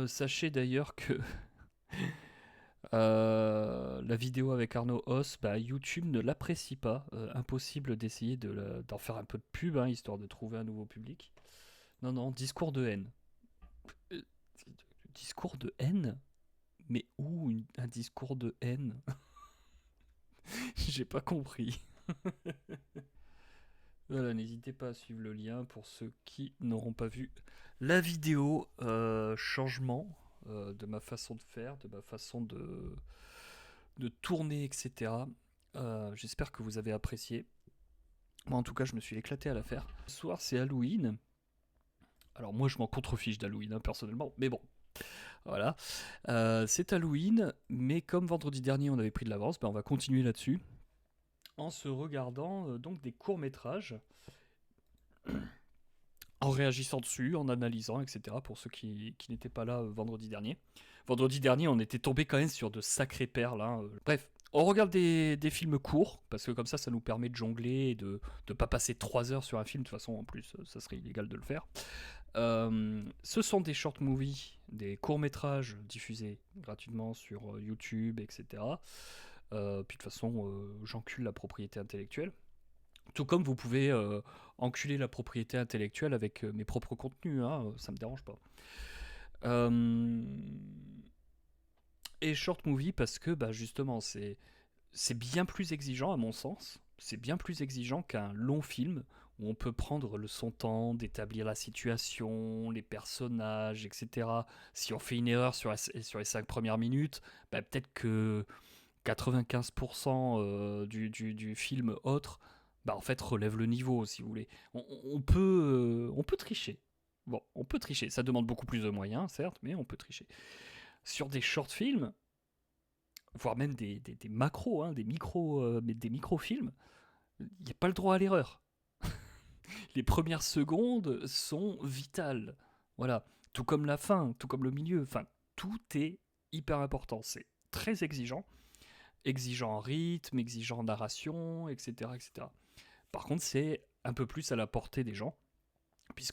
Sachez d'ailleurs que la vidéo avec Arnaud Os, bah, YouTube ne l'apprécie pas. Impossible d'essayer d'en faire un peu de pub, hein, histoire de trouver un nouveau public. Non, non, discours de haine. Euh, Discours de haine. Mais où un discours de haine? J'ai pas compris. Voilà, n'hésitez pas à suivre le lien pour ceux qui n'auront pas vu la vidéo changement de ma façon de faire, de ma façon de tourner, etc. J'espère que vous avez apprécié. Moi, en tout cas, je me suis éclaté à la faire. Ce soir, c'est Halloween. Alors, moi, je m'en contrefiche d'Halloween, hein, personnellement. Mais bon, voilà. C'est Halloween, mais comme vendredi dernier, on avait pris de l'avance, ben, on va continuer là-dessus. En se regardant donc des courts-métrages, en réagissant dessus, en analysant, etc. Pour ceux qui n'étaient pas là vendredi dernier. Vendredi dernier, on était tombé quand même sur de sacrées perles, hein. Bref, on regarde des films courts, parce que comme ça nous permet de jongler et de ne pas passer 3 heures sur un film. De toute façon, en plus, ça serait illégal de le faire. Ce sont des short movies, des courts-métrages diffusés gratuitement sur YouTube, etc. Puis de toute façon, j'encule la propriété intellectuelle. Tout comme vous pouvez enculer la propriété intellectuelle avec mes propres contenus, hein, ça me dérange pas. Euh, et short movie parce que bah, justement c'est bien plus exigeant à mon sens. C'est bien plus exigeant qu'un long film où on peut prendre son temps d'établir la situation, les personnages, etc. Si on fait une erreur sur les 5 premières minutes, bah, peut-être que 95% du film autre, bah en fait relève le niveau, si vous voulez. On peut tricher. Bon, on peut tricher. Ça demande beaucoup plus de moyens, certes, mais on peut tricher. Sur des short films, voire même des macros, hein, des micro-films, il n'y a pas le droit à l'erreur. Les premières secondes sont vitales. Voilà. Tout comme la fin, tout comme le milieu. Enfin, tout est hyper important. C'est très exigeant. Exigeant en rythme, exigeant en narration, etc., etc. Par contre, c'est un peu plus à la portée des gens,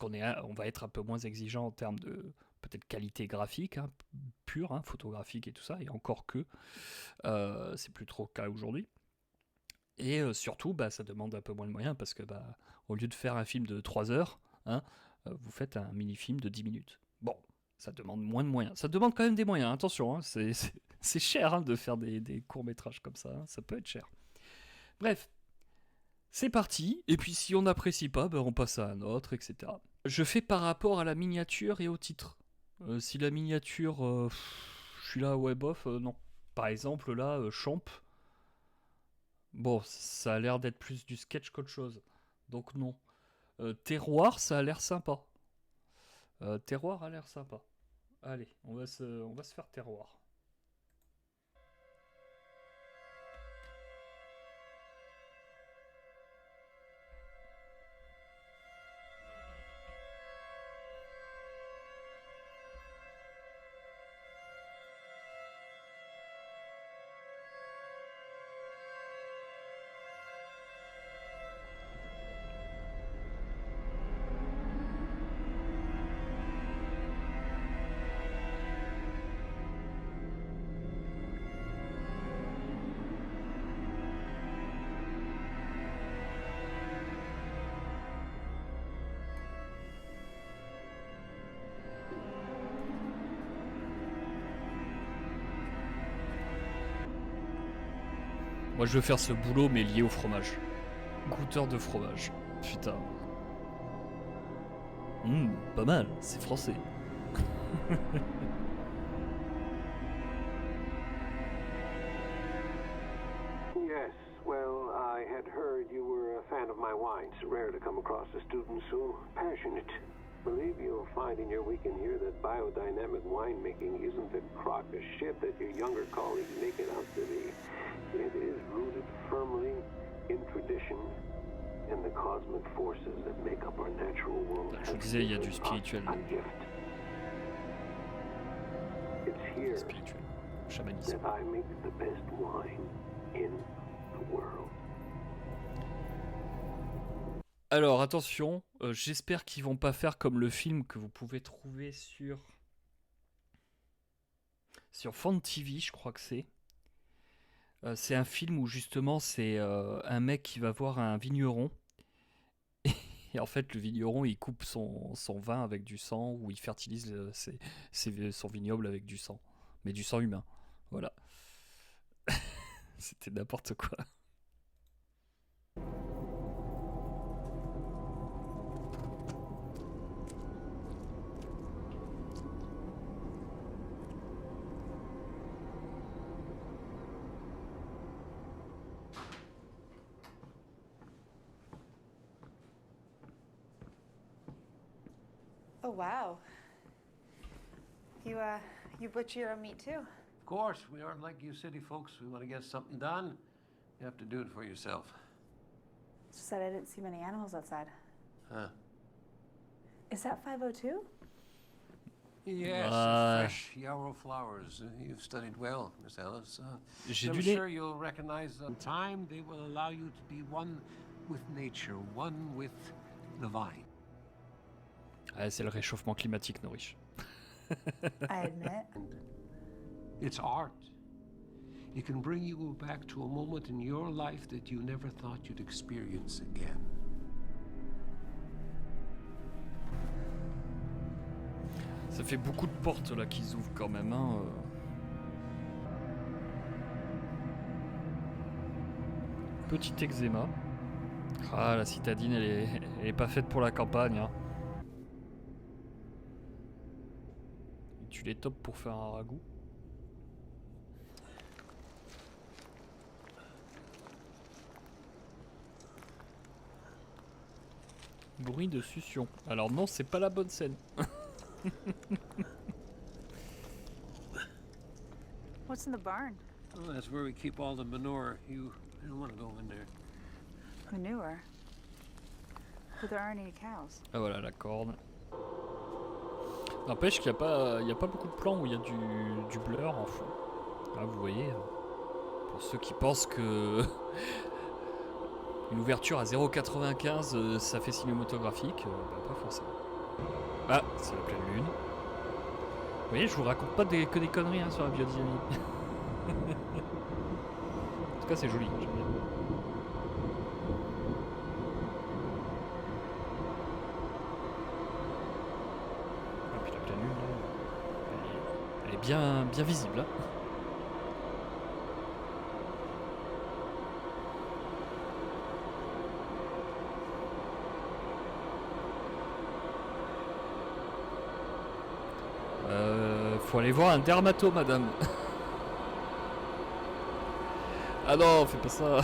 on va être un peu moins exigeant en termes de peut-être qualité graphique, hein, pure, hein, photographique et tout ça, et encore que c'est plus trop le cas aujourd'hui. Et surtout, bah, ça demande un peu moins de moyens parce que bah, au lieu de faire un film de 3 heures, hein, vous faites un mini-film de 10 minutes. Bon, ça demande moins de moyens. Ça demande quand même des moyens, attention, hein, c'est cher, hein, de faire des courts-métrages comme ça, hein, ça peut être cher. Bref, c'est parti, et puis si on n'apprécie pas, ben on passe à un autre, etc. Je fais par rapport à la miniature et au titre. Si la miniature, je suis là, ouais, bof, non. Par exemple, là, Champ, bon, ça a l'air d'être plus du sketch qu'autre chose. Donc non. Terroir, ça a l'air sympa. Terroir a l'air sympa. Allez, on va se faire Terroir. Moi, je veux faire ce boulot, mais lié au fromage. Goûteur de fromage. Putain. Pas mal, c'est français. Yes, well, I had heard you were a fan of my wine. It's rare to come across a student so passionate. Believe you'll find in your weekend here that biodynamic winemaking isn't the crock of shit that your younger colleagues make it out to be. It is rooted firmly in tradition and the cosmic forces that make up our natural world. Je vous disais, il y a du spirituel. A gift. It's here Spirituel. Chamanisme. that I make the best wine in the world. Alors attention, j'espère qu'ils vont pas faire comme le film que vous pouvez trouver sur sur Fan TV, je crois que c'est. C'est un film où justement c'est un mec qui va voir un vigneron. Et en fait, le vigneron, il coupe son vin avec du sang ou il fertilise son vignoble avec du sang. Mais du sang humain. Voilà. C'était n'importe quoi. Oh, wow. You butcher your own meat too? Of course, we aren't like you city folks. We want to get something done. You have to do it for yourself. It's just that I didn't see many animals outside. Huh? Is that 502? Yes, Ah. fresh yarrow flowers. You've studied well, Miss Ellis. J'ai I'm dû les... sure you'll recognize them. In time, they will allow you to be one with nature, one with the vine. Ah, c'est le réchauffement climatique, Norich. I admit. It's art. It can bring you back to a moment in your life that you never thought you'd experience again. Ça fait beaucoup de portes là qui s'ouvrent quand même. Hein. Petit eczéma. Ah, la citadine, elle est pas faite pour la campagne. Hein. Tu les topes pour faire un ragoût. Bruit de succion. Alors non, c'est pas la bonne scène. What's in the barn? Well, that's where we keep all the manure. You don't want to go in there. Manure. But there aren't any cows. Ah voilà la corne. N'empêche qu'il n'y a pas beaucoup de plans où il y a du blur en fond. Là vous voyez, pour ceux qui pensent que une ouverture à 0,95 ça fait cinématographique, bah pas forcément. Ah, c'est la pleine lune. Vous voyez, je vous raconte pas que des conneries hein, sur la biodynamie. En tout cas c'est joli, j'aime bien. Elle est bien visible. Hein. Faut aller voir un dermato, madame. Ah non, fais pas ça.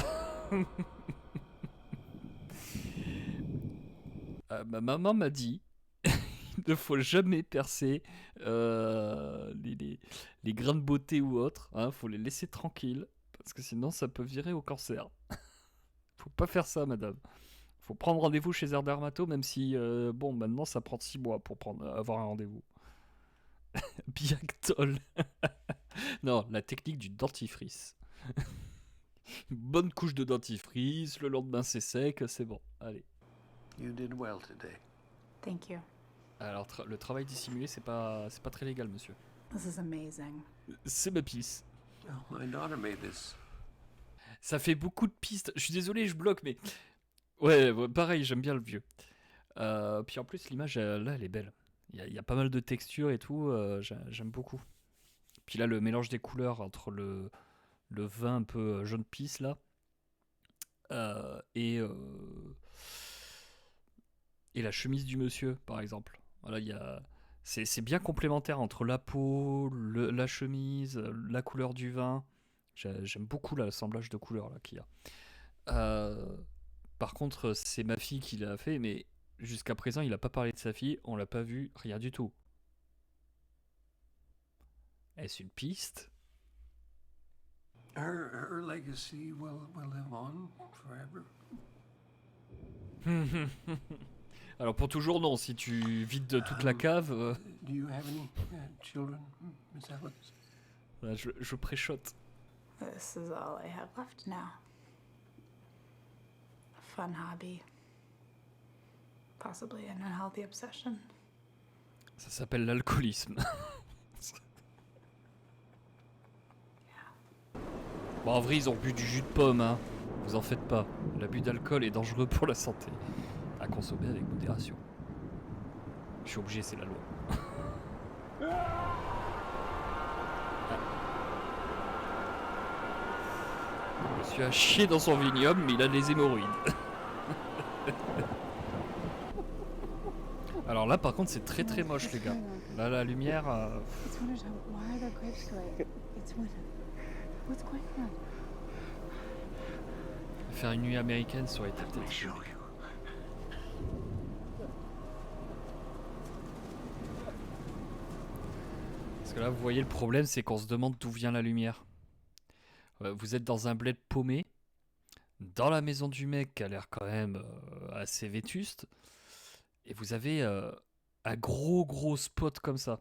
Ma maman m'a dit il ne faut jamais percer les grains de beauté ou autres. Hein, faut les laisser tranquilles parce que sinon ça peut virer au cancer. Faut pas faire ça, madame. Faut prendre rendez-vous chez un dermato, même si bon, maintenant ça prend 6 mois pour avoir un rendez-vous. Biactol. Non, la technique du dentifrice. Une bonne couche de dentifrice, le lendemain c'est sec, c'est bon. Allez. You did well today. Thank you. Alors le travail dissimulé, c'est pas très légal, monsieur. This is amazing. C'est ma pisse. Oh, my daughter made this. Ça fait beaucoup de pistes. Je suis désolé, je bloque, mais ouais, pareil, j'aime bien le vieux. Puis en plus, l'image là, elle est belle. Il y a pas mal de textures et tout. J'aime beaucoup. Puis là, le mélange des couleurs entre le vin un peu jaune pisse là et la chemise du monsieur, par exemple. Voilà, c'est bien complémentaire entre la peau, la chemise, la couleur du vin. J'aime beaucoup l'assemblage de couleurs là qu'il y a. Par contre, c'est ma fille qui l'a fait, mais jusqu'à présent, il n'a pas parlé de sa fille, on l'a pas vu, rien du tout. Est-ce une piste? Her legacy will live on forever. Alors pour toujours non, si tu vides toute la cave. Do you have any children, Miss Ellis? Là, je préchote. This is all I have left now. A fun hobby. Possibly an unhealthy obsession. Ça s'appelle l'alcoolisme. Bon, en vrai, ils ont bu du jus de pomme, hein. Vous en faites pas. L'abus d'alcool est dangereux pour la santé. À consommer avec modération. Je suis obligé, c'est la loi. Monsieur a chié dans son vignoble, mais il a des hémorroïdes. Alors là, par contre, c'est très très moche, les gars. Là, la lumière... It's wintertime. Why are the grapes gray? It's winter. What's going on? Faire une nuit américaine, ça aurait été peut-être... Parce que là, vous voyez, le problème, c'est qu'on se demande d'où vient la lumière. Vous êtes dans un bled paumé, dans la maison du mec qui a l'air quand même assez vétuste, et vous avez un gros spot comme ça.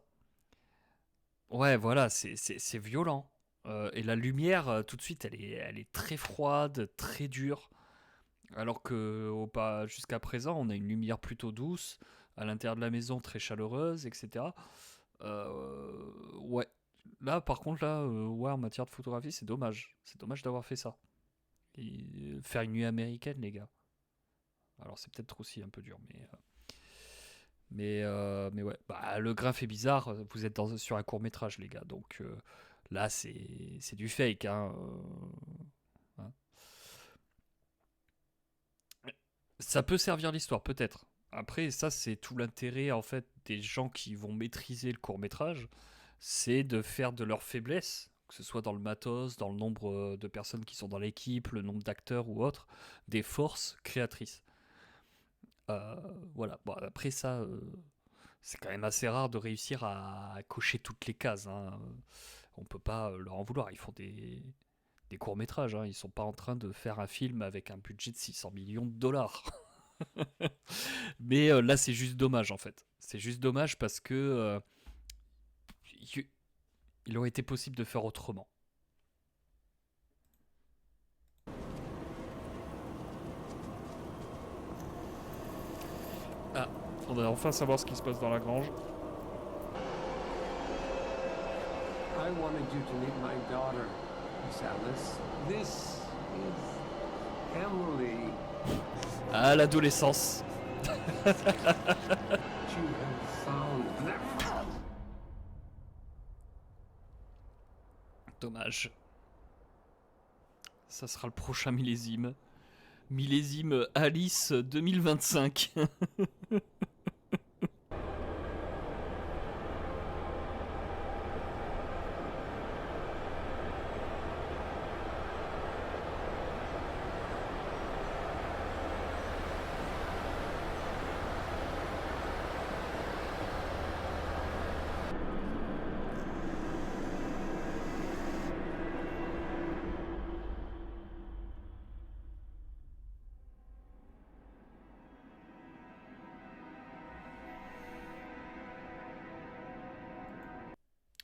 Ouais, voilà, c'est violent. Et la lumière, tout de suite, elle est très froide, très dure. Alors que jusqu'à présent, on a une lumière plutôt douce, à l'intérieur de la maison très chaleureuse, etc. Ouais. Là, par contre, ouais, en matière de photographie, c'est dommage. C'est dommage d'avoir fait ça. Et faire une nuit américaine, les gars. Alors, c'est peut-être aussi un peu dur, mais ouais. Bah, le graphe est bizarre. Vous êtes sur un court métrage, les gars. Donc là, c'est du fake, hein. Hein. Ça peut servir l'histoire, peut-être. Après, ça, c'est tout l'intérêt, en fait, des gens qui vont maîtriser le court-métrage, c'est de faire de leur faiblesse, que ce soit dans le matos, dans le nombre de personnes qui sont dans l'équipe, le nombre d'acteurs ou autres, des forces créatrices. Voilà. Bon, après ça, c'est quand même assez rare de réussir à cocher toutes les cases, hein. On peut pas leur en vouloir. Ils font des courts-métrages, hein. Ils sont pas en train de faire un film avec un budget de 600 millions de dollars. Mais là, c'est juste dommage, en fait. C'est juste dommage parce que il aurait été possible de faire autrement. Ah, on va enfin savoir ce qui se passe dans la grange. I wanted you to meet my daughter, Miss Alice. This is Emily. Ah, l'adolescence. You have found them. Dommage. Ça sera le prochain millésime. Millésime Alice 2025.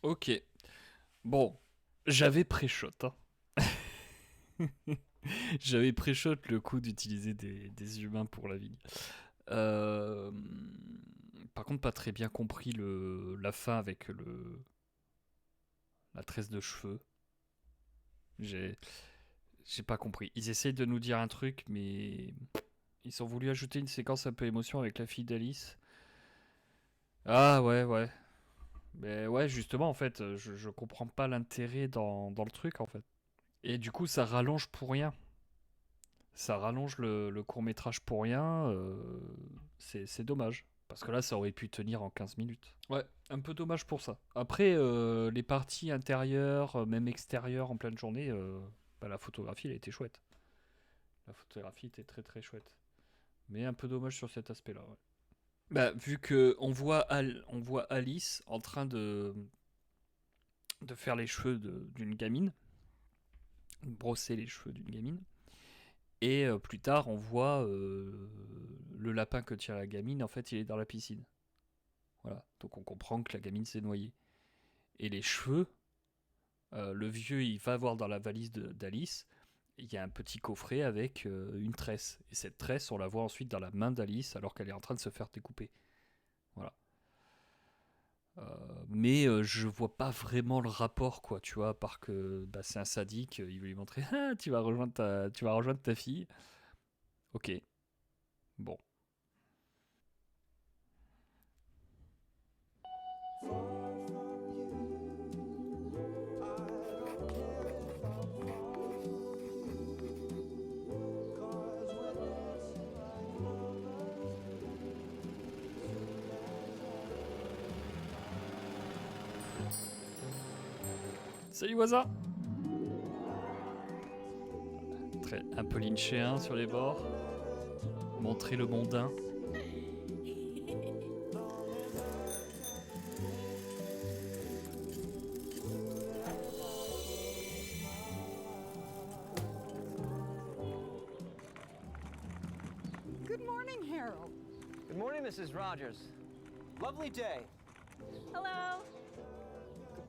Ok. Bon, j'avais pré-shot, hein. J'avais pré-shot le coup d'utiliser des humains pour la vigne. Euh, Par contre, pas très bien compris la fin avec la tresse de cheveux. J'ai j'ai pas compris. Ils essayent de nous dire un truc, mais ils ont voulu ajouter une séquence un peu émotion avec la fille d'Alice. Ah ouais. Mais ouais, justement, en fait, je comprends pas l'intérêt dans le truc, en fait. Et du coup, ça rallonge pour rien. Ça rallonge le court-métrage pour rien. C'est dommage. Parce que là, ça aurait pu tenir en 15 minutes. Ouais, un peu dommage pour ça. Après, les parties intérieures, même extérieures en pleine journée, bah, la photographie, elle était chouette. La photographie était très très chouette. Mais un peu dommage sur cet aspect-là, ouais. Bah, vu que on voit Alice en train de faire les cheveux d'une gamine, brosser les cheveux d'une gamine, et plus tard on voit le lapin que tient la gamine, en fait il est dans la piscine. Voilà, donc on comprend que la gamine s'est noyée. Et les cheveux, le vieux il va voir dans la valise d'Alice, il y a un petit coffret avec une tresse. Et cette tresse, on la voit ensuite dans la main d'Alice alors qu'elle est en train de se faire découper. Voilà. Mais je vois pas vraiment le rapport, quoi, tu vois, à part que bah, c'est un sadique, il veut lui montrer ah, tu vas rejoindre ta fille. Ok, bon. Salut voisin. Un peu lynchéen sur les bords. Montrer le mondain. Good morning, Harold. Good morning, Mrs. Rogers. Lovely day. Hello.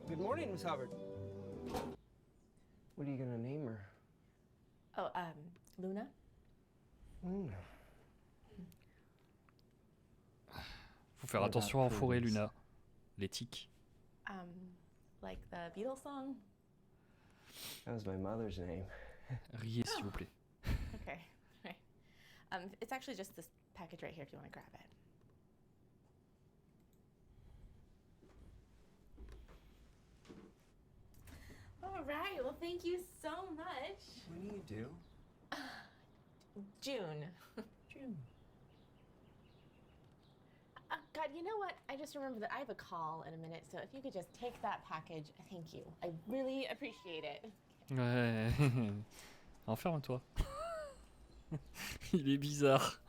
Good morning, Miss Hubbard. What are you gonna name her? Oh, Luna? Luna. Faut faire What attention about en forêt, Prudence? Luna. Les tiques. Like the Beatles song? That was my mother's name. Riez, s'il vous plaît. Okay. Right. It's actually just this package right here if you want to grab it. All right. Well, thank you so much. When do you do? June. June. God, you know what? I just remembered that I have a call in a minute, so if you could just take that package, thank you. I really appreciate it. Ouais. Enferme-toi. Il est bizarre.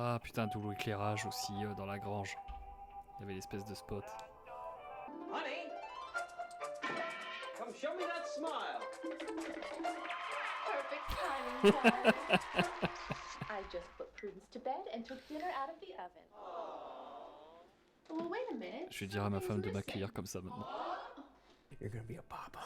Ah putain, d'où l'éclairage aussi dans la grange. Il y avait l'espèce de spot. Honey, come show me that smile. Perfect timing, Dad. I just put Prudence to bed and took dinner out of the oven. Well, wait a minute. Je vais dire à ma femme de Something's m'accueillir comme ça maintenant. You're gonna be a papa.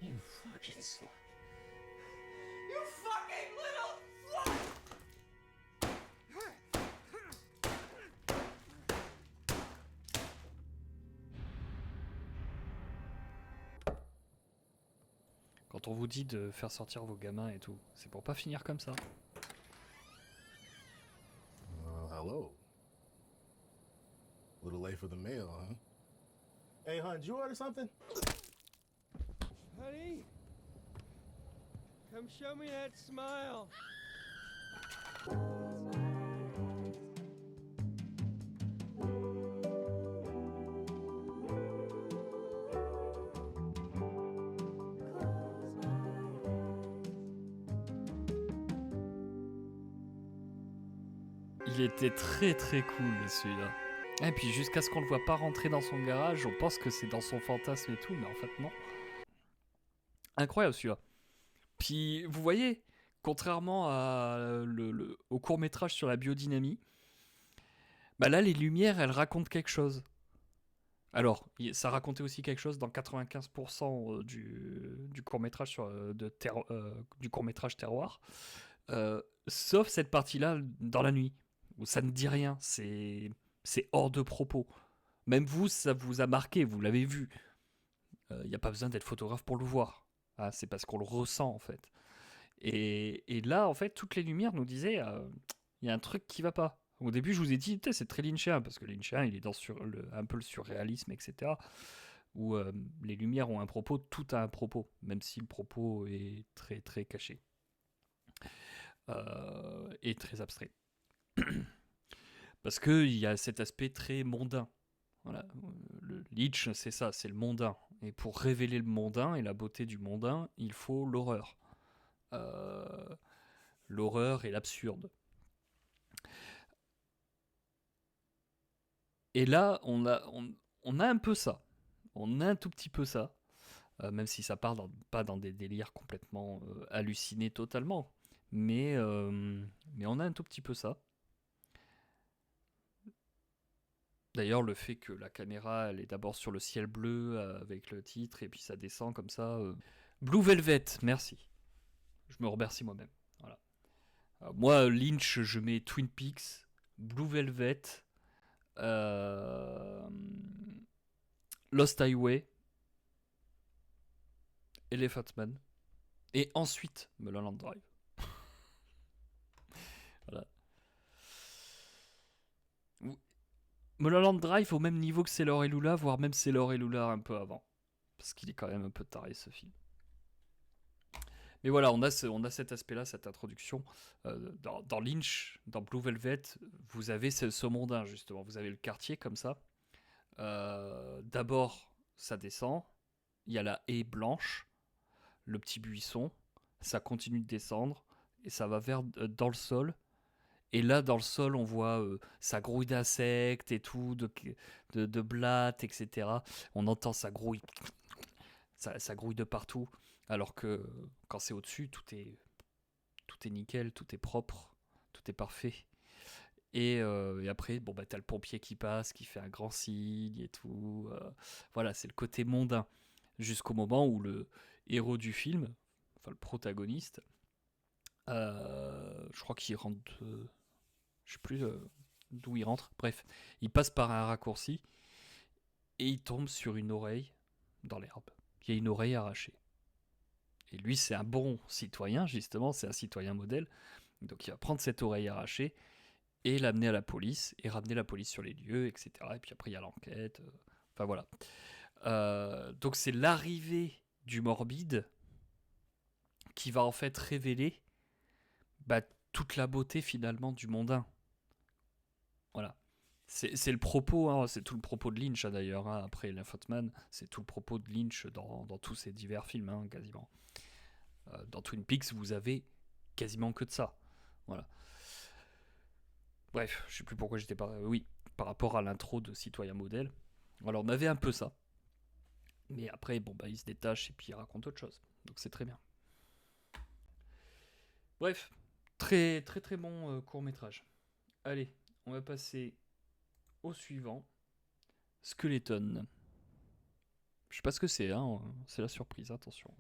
You fucking slut. You fucking little slut! Quand on vous dit de faire sortir vos gamins et tout, c'est pour pas finir comme ça. Hello. A little late for the mail, huh? Hey, hon, did you order something? Honey, come show me that smile. Il était très très cool celui-là. Et puis jusqu'à ce qu'on le voit pas rentrer dans son garage, on pense que c'est dans son fantasme et tout, mais en fait non. Incroyable celui-là. Puis vous voyez, contrairement au court-métrage sur la biodynamie, bah là les lumières elles racontent quelque chose. Alors, ça racontait aussi quelque chose dans 95% du court-métrage du court-métrage Terroir. Sauf cette partie-là dans la nuit, où ça ne dit rien, c'est hors de propos. Même vous, ça vous a marqué, vous l'avez vu. Il n'y a pas besoin d'être photographe pour le voir. Ah, c'est parce qu'on le ressent, en fait. Et là, en fait, toutes les lumières nous disaient, il y a un truc qui va pas. Au début, je vous ai dit, c'est très lynchien, parce que lynchien, il est dans un peu le surréalisme, etc. Où les lumières ont un propos, tout a un propos, même si le propos est très, très caché. Et très abstrait. Parce qu'il y a cet aspect très mondain. Voilà. Le Lynch, c'est ça, c'est le mondain. Et pour révéler le mondain et la beauté du mondain, il faut l'horreur. L'horreur et l'absurde. Et là, on a un peu ça. On a un tout petit peu ça. Même si ça part pas dans des délires complètement hallucinés totalement. Mais on a un tout petit peu ça. D'ailleurs, le fait que la caméra, elle est d'abord sur le ciel bleu avec le titre, et puis ça descend comme ça. Blue Velvet, merci. Je me remercie moi-même. Voilà. Moi, Lynch, je mets Twin Peaks, Blue Velvet, Lost Highway, Elephant Man, et ensuite Mulholland Drive. Voilà. Mulholland Drive au même niveau que Sailor et Lula, voire même Sailor et Lula un peu avant. Parce qu'il est quand même un peu taré ce film. Mais voilà, on a cet aspect-là, cette introduction. Dans Lynch, dans Blue Velvet, vous avez ce mondain justement. Vous avez le quartier comme ça. D'abord, ça descend. Il y a la haie blanche, le petit buisson. Ça continue de descendre. Et ça va vers dans le sol. Et là, dans le sol, on voit ça grouille d'insectes et tout, de blattes, etc. On entend ça grouille. Ça grouille de partout. Alors que quand c'est au-dessus, tout est nickel, tout est propre, tout est parfait. Et après, bon, bah, t'as le pompier qui passe, qui fait un grand signe et tout. Voilà, c'est le côté mondain. Jusqu'au moment où le héros du film, enfin le protagoniste, je crois qu'il rentre... je sais plus d'où il rentre. Bref, il passe par un raccourci et il tombe sur une oreille dans l'herbe. Il y a une oreille arrachée. Et lui, c'est un bon citoyen, justement, c'est un citoyen modèle. Donc il va prendre cette oreille arrachée et l'amener à la police, et ramener la police sur les lieux, etc. Et puis après, il y a l'enquête. Enfin voilà. Donc c'est l'arrivée du morbide qui va en fait révéler toute la beauté finalement du mondain. Voilà. C'est le propos, hein, c'est tout le propos de Lynch d'ailleurs, hein, après Elephant Man, c'est tout le propos de Lynch dans tous ses divers films, hein, quasiment. Dans Twin Peaks, vous avez quasiment que de ça. Voilà. Bref, je sais plus pourquoi j'étais pas... Oui, par rapport à l'intro de Citoyen Modèle. Alors on avait un peu ça. Mais après, bon, il se détache et puis il raconte autre chose. Donc c'est très bien. Bref, très très très bon court-métrage. Allez, on va passer au suivant. Skeleton. Je sais pas ce que c'est, hein. C'est la surprise, attention.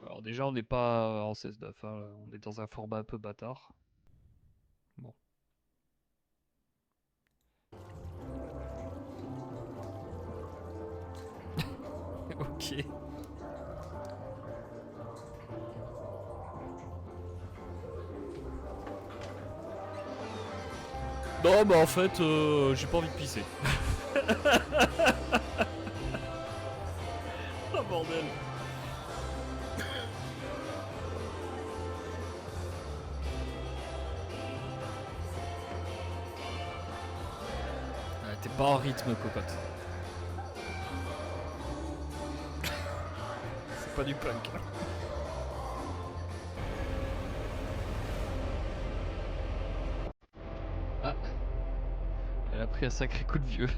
Alors déjà, on n'est pas en 16-9, hein. On est dans un format un peu bâtard. Bon. Ok. Non, en fait, j'ai pas envie de pisser. Oh bordel. T'es pas en rythme, cocotte. C'est pas du punk. Ah. Elle a pris un sacré coup de vieux.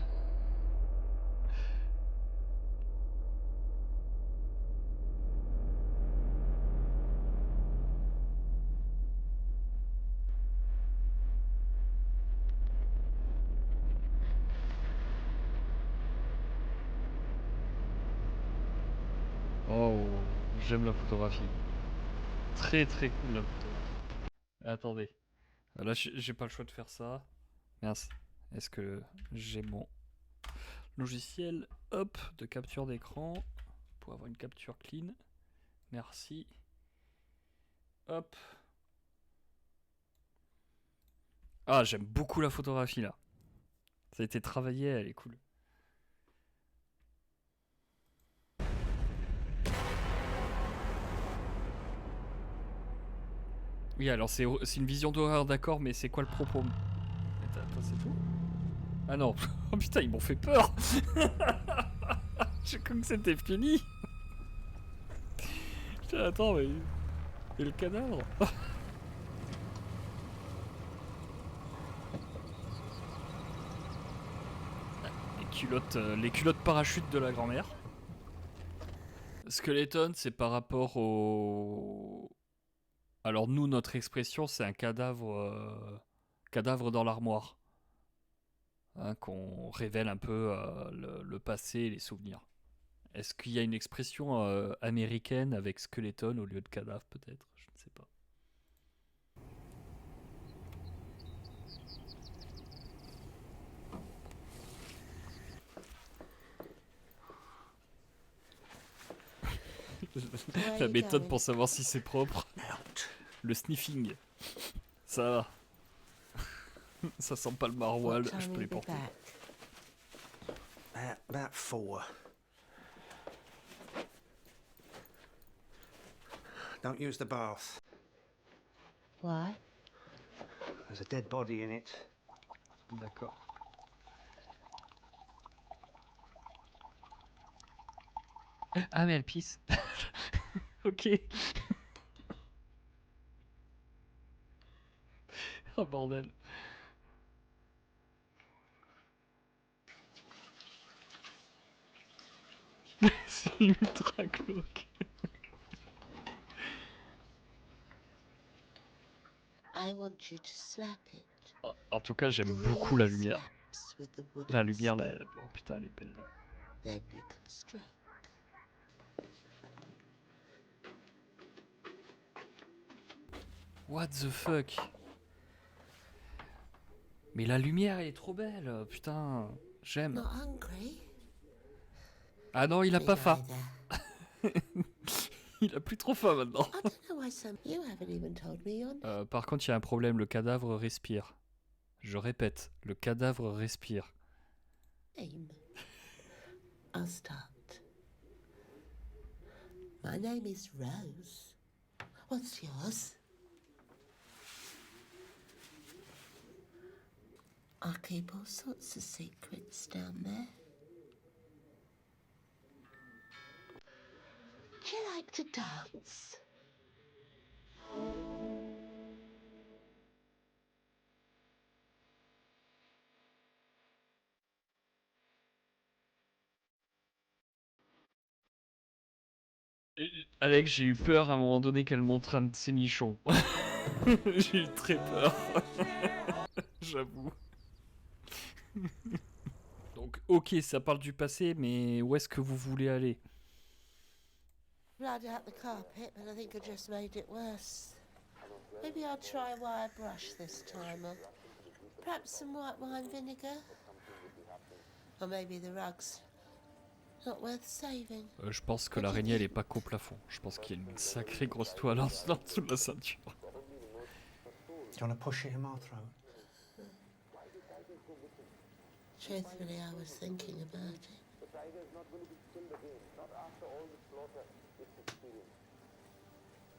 Oh, j'aime la photographie. Très très cool la photographie. Attendez. Là, j'ai pas le choix de faire ça. Mince. Est-ce que j'ai mon Logiciel, hop, de capture d'écran. Pour avoir une capture clean. Merci. Hop. Ah, j'aime beaucoup la photographie là. Ça a été travaillé, elle est cool. Oui, alors c'est une vision d'horreur, d'accord, mais c'est quoi le propos? Attends, c'est tout? Ah non, oh putain, ils m'ont fait peur. J'ai cru que c'était fini. Putain, attends, mais... Et le cadavre? Les culottes parachute de la grand-mère. Skeleton, c'est par rapport au... Alors nous, notre expression, c'est un cadavre, cadavre dans l'armoire. Hein, qu'on révèle un peu le passé et les souvenirs. Est-ce qu'il y a une expression américaine avec skeleton au lieu de cadavre, peut-être? Je ne sais pas. La méthode pour savoir si c'est propre. Le sniffing. Ça va. Ça sent pas le maroilles, je peux les porter. About 4. Don't use the bath. Why? There's a dead body in it. D'accord. Ah mais elle pisse. Ok. Oh bordel. C'est ultra glauque. I want you to slap it. En tout cas, j'aime beaucoup la lumière. La lumière, là, oh putain, elle est belle. Then you can stroke. What the fuck? Mais la lumière, elle est trop belle, putain. J'aime. Not hungry? Ah non, il a pas faim. Neither. Il a plus trop faim maintenant. I don't know why some you haven't even told me your name. Par contre, il y a un problème, le cadavre respire. Je répète, le cadavre respire. I'll start. My name is Rose. What's yours? I keep all sorts of secrets down there. Do you like to dance? Alex, j'ai eu peur à un moment donné qu'elle montre un de ses nichons. J'ai eu très peur. J'avoue. Donc, ok, ça parle du passé, mais où est-ce que vous voulez aller? Blood out the carpet, but I think I just made it worse. Maybe I'll try a wire brush this time, or perhaps some white wine vinegar. Or maybe the rug's not worth saving. Je pense que l'araignée, elle est pas qu'au plafond. Je pense qu'il y a une sacrée grosse toile en dessous de la ceinture. Do you want to push it in my throat? Truthfully, I was thinking about it.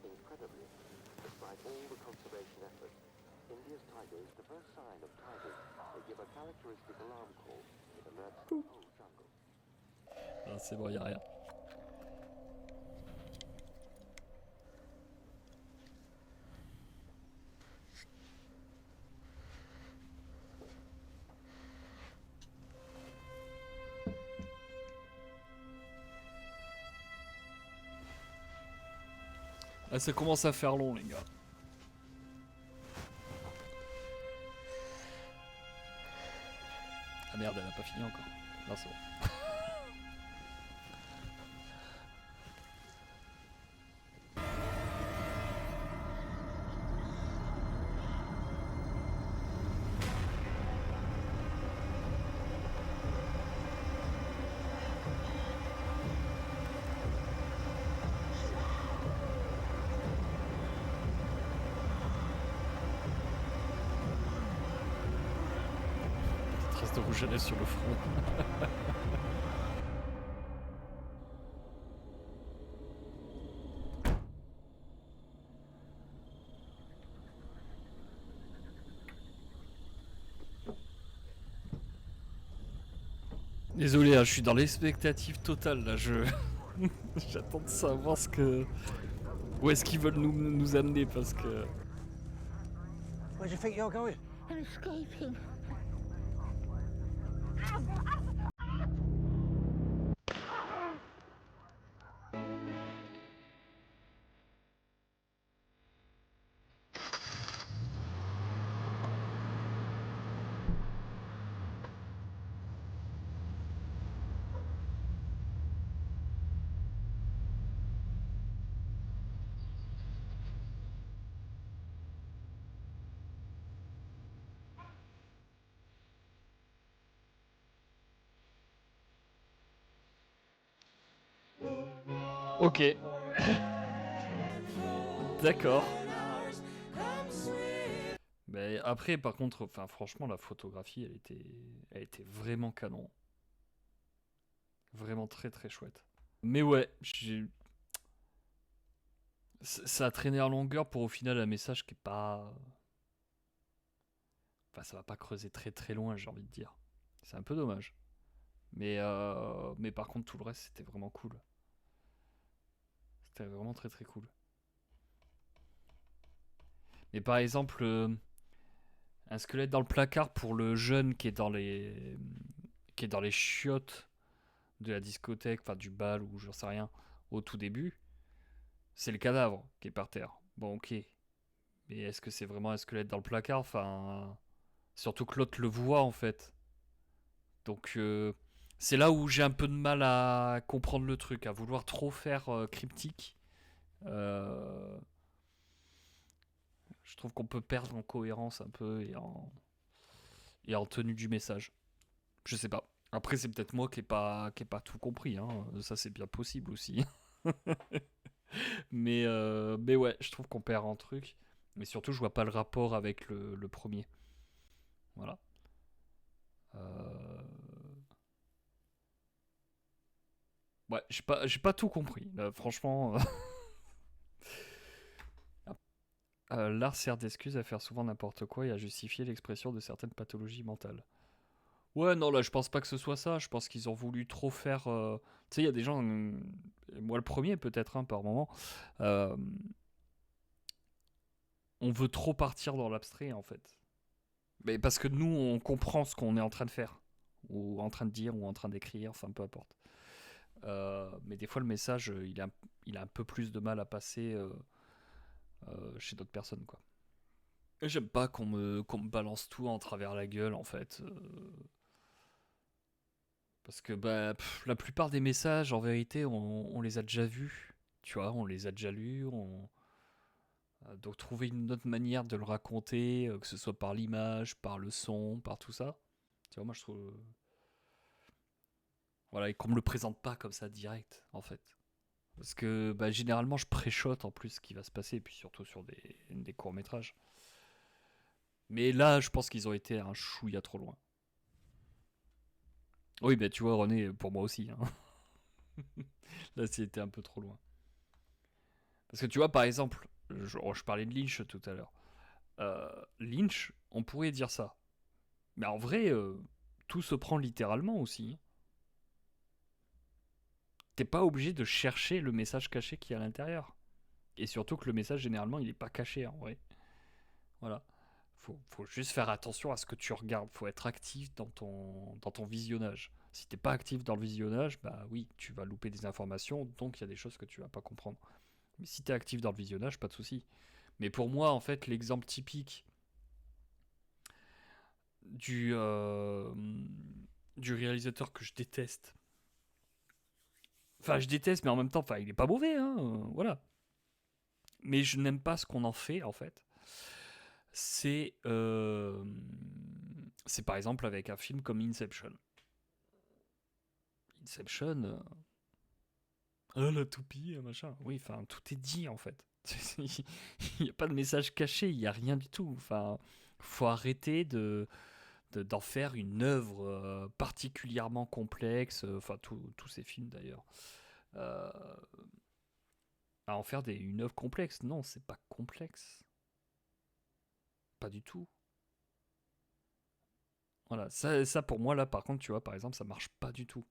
Incredibly, despite all the conservation efforts, India's tigers, the first sign of tigers, they give a characteristic alarm call that alerts the whole jungle. Ah, c'est bon, y a rien. Ah, ça commence à faire long, les gars. Ah merde, elle a pas fini encore. Non, c'est bon. traces de rouge à lèvres sur le front. Désolé, hein, je suis dans l'expectative totale là, j'attends de savoir où est-ce qu'ils veulent nous amener parce que... Where do you think you're going? I'm escaping. Ok. D'accord. Mais après, par contre, enfin, franchement, la photographie, elle était vraiment canon. Vraiment très très chouette. Mais ouais, ça a traîné en longueur pour au final un message qui est pas... Enfin, ça va pas creuser très très loin, j'ai envie de dire. C'est un peu dommage. Mais par contre, tout le reste, c'était vraiment cool. C'était vraiment très très cool. Mais par exemple, un squelette dans le placard pour le jeune qui est dans les chiottes de la discothèque, enfin du bal ou j'en sais rien, au tout début, c'est le cadavre qui est par terre. Bon, ok. Mais est-ce que c'est vraiment un squelette dans le placard? Enfin, surtout que l'autre le voit en fait. Donc c'est là où j'ai un peu de mal à comprendre le truc, à vouloir trop faire cryptique. Je trouve qu'on peut perdre en cohérence un peu et en tenue du message. Je sais pas. Après, c'est peut-être moi qui ai pas tout compris. Hein. Ça, c'est bien possible aussi. mais ouais, je trouve qu'on perd un truc. Mais surtout, je vois pas le rapport avec le premier. Voilà. Ouais, j'ai pas tout compris. Là, franchement. L'art sert d'excuse à faire souvent n'importe quoi et à justifier l'expression de certaines pathologies mentales. Ouais, non, là, je pense pas que ce soit ça. Je pense qu'ils ont voulu trop faire... Tu sais, il y a des gens... moi, le premier, peut-être, hein, par moment. On veut trop partir dans l'abstrait, en fait. Mais parce que nous, on comprend ce qu'on est en train de faire. Ou en train de dire, ou en train d'écrire, enfin, peu importe. Mais des fois, le message, il a un peu plus de mal à passer... chez d'autres personnes, quoi. Et j'aime pas qu'on me balance tout en travers la gueule, en fait. Parce que bah, la plupart des messages, en vérité, on les a déjà vus. Tu vois, on les a déjà lus. Donc trouver une autre manière de le raconter, que ce soit par l'image, par le son, par tout ça. Tu vois, moi je trouve... Voilà, et qu'on me le présente pas comme ça direct, en fait. Parce que bah, généralement, je préchote en plus ce qui va se passer, et puis surtout sur des courts-métrages. Mais là, je pense qu'ils ont été un chouïa trop loin. Oui, bah tu vois, René, pour moi aussi. Hein. Là, c'était un peu trop loin. Parce que tu vois, par exemple, je parlais de Lynch tout à l'heure. Lynch, on pourrait dire ça. Mais en vrai, tout se prend littéralement aussi. T'es pas obligé de chercher le message caché qui est à l'intérieur. Et surtout que le message, généralement, il est pas caché en vrai. Voilà. Faut juste faire attention à ce que tu regardes. Faut être actif dans ton visionnage. Si t'es pas actif dans le visionnage, bah oui, tu vas louper des informations, donc il y a des choses que tu vas pas comprendre. Mais si t'es actif dans le visionnage, pas de souci. Mais pour moi, en fait, l'exemple typique du réalisateur que je déteste. Enfin, je déteste, mais en même temps, il est pas mauvais, hein, voilà. Mais je n'aime pas ce qu'on en fait, en fait. C'est par exemple avec un film comme Inception. Inception... la toupie, machin. Oui, enfin, tout est dit, en fait. Il n'y a pas de message caché, il n'y a rien du tout. Enfin, faut arrêter de d'en faire une œuvre particulièrement complexe, enfin tous ces films d'ailleurs, euh, à en faire une œuvre complexe. Non, c'est pas complexe. Pas du tout. Voilà, ça pour moi là par contre, tu vois, par exemple, ça marche pas du tout.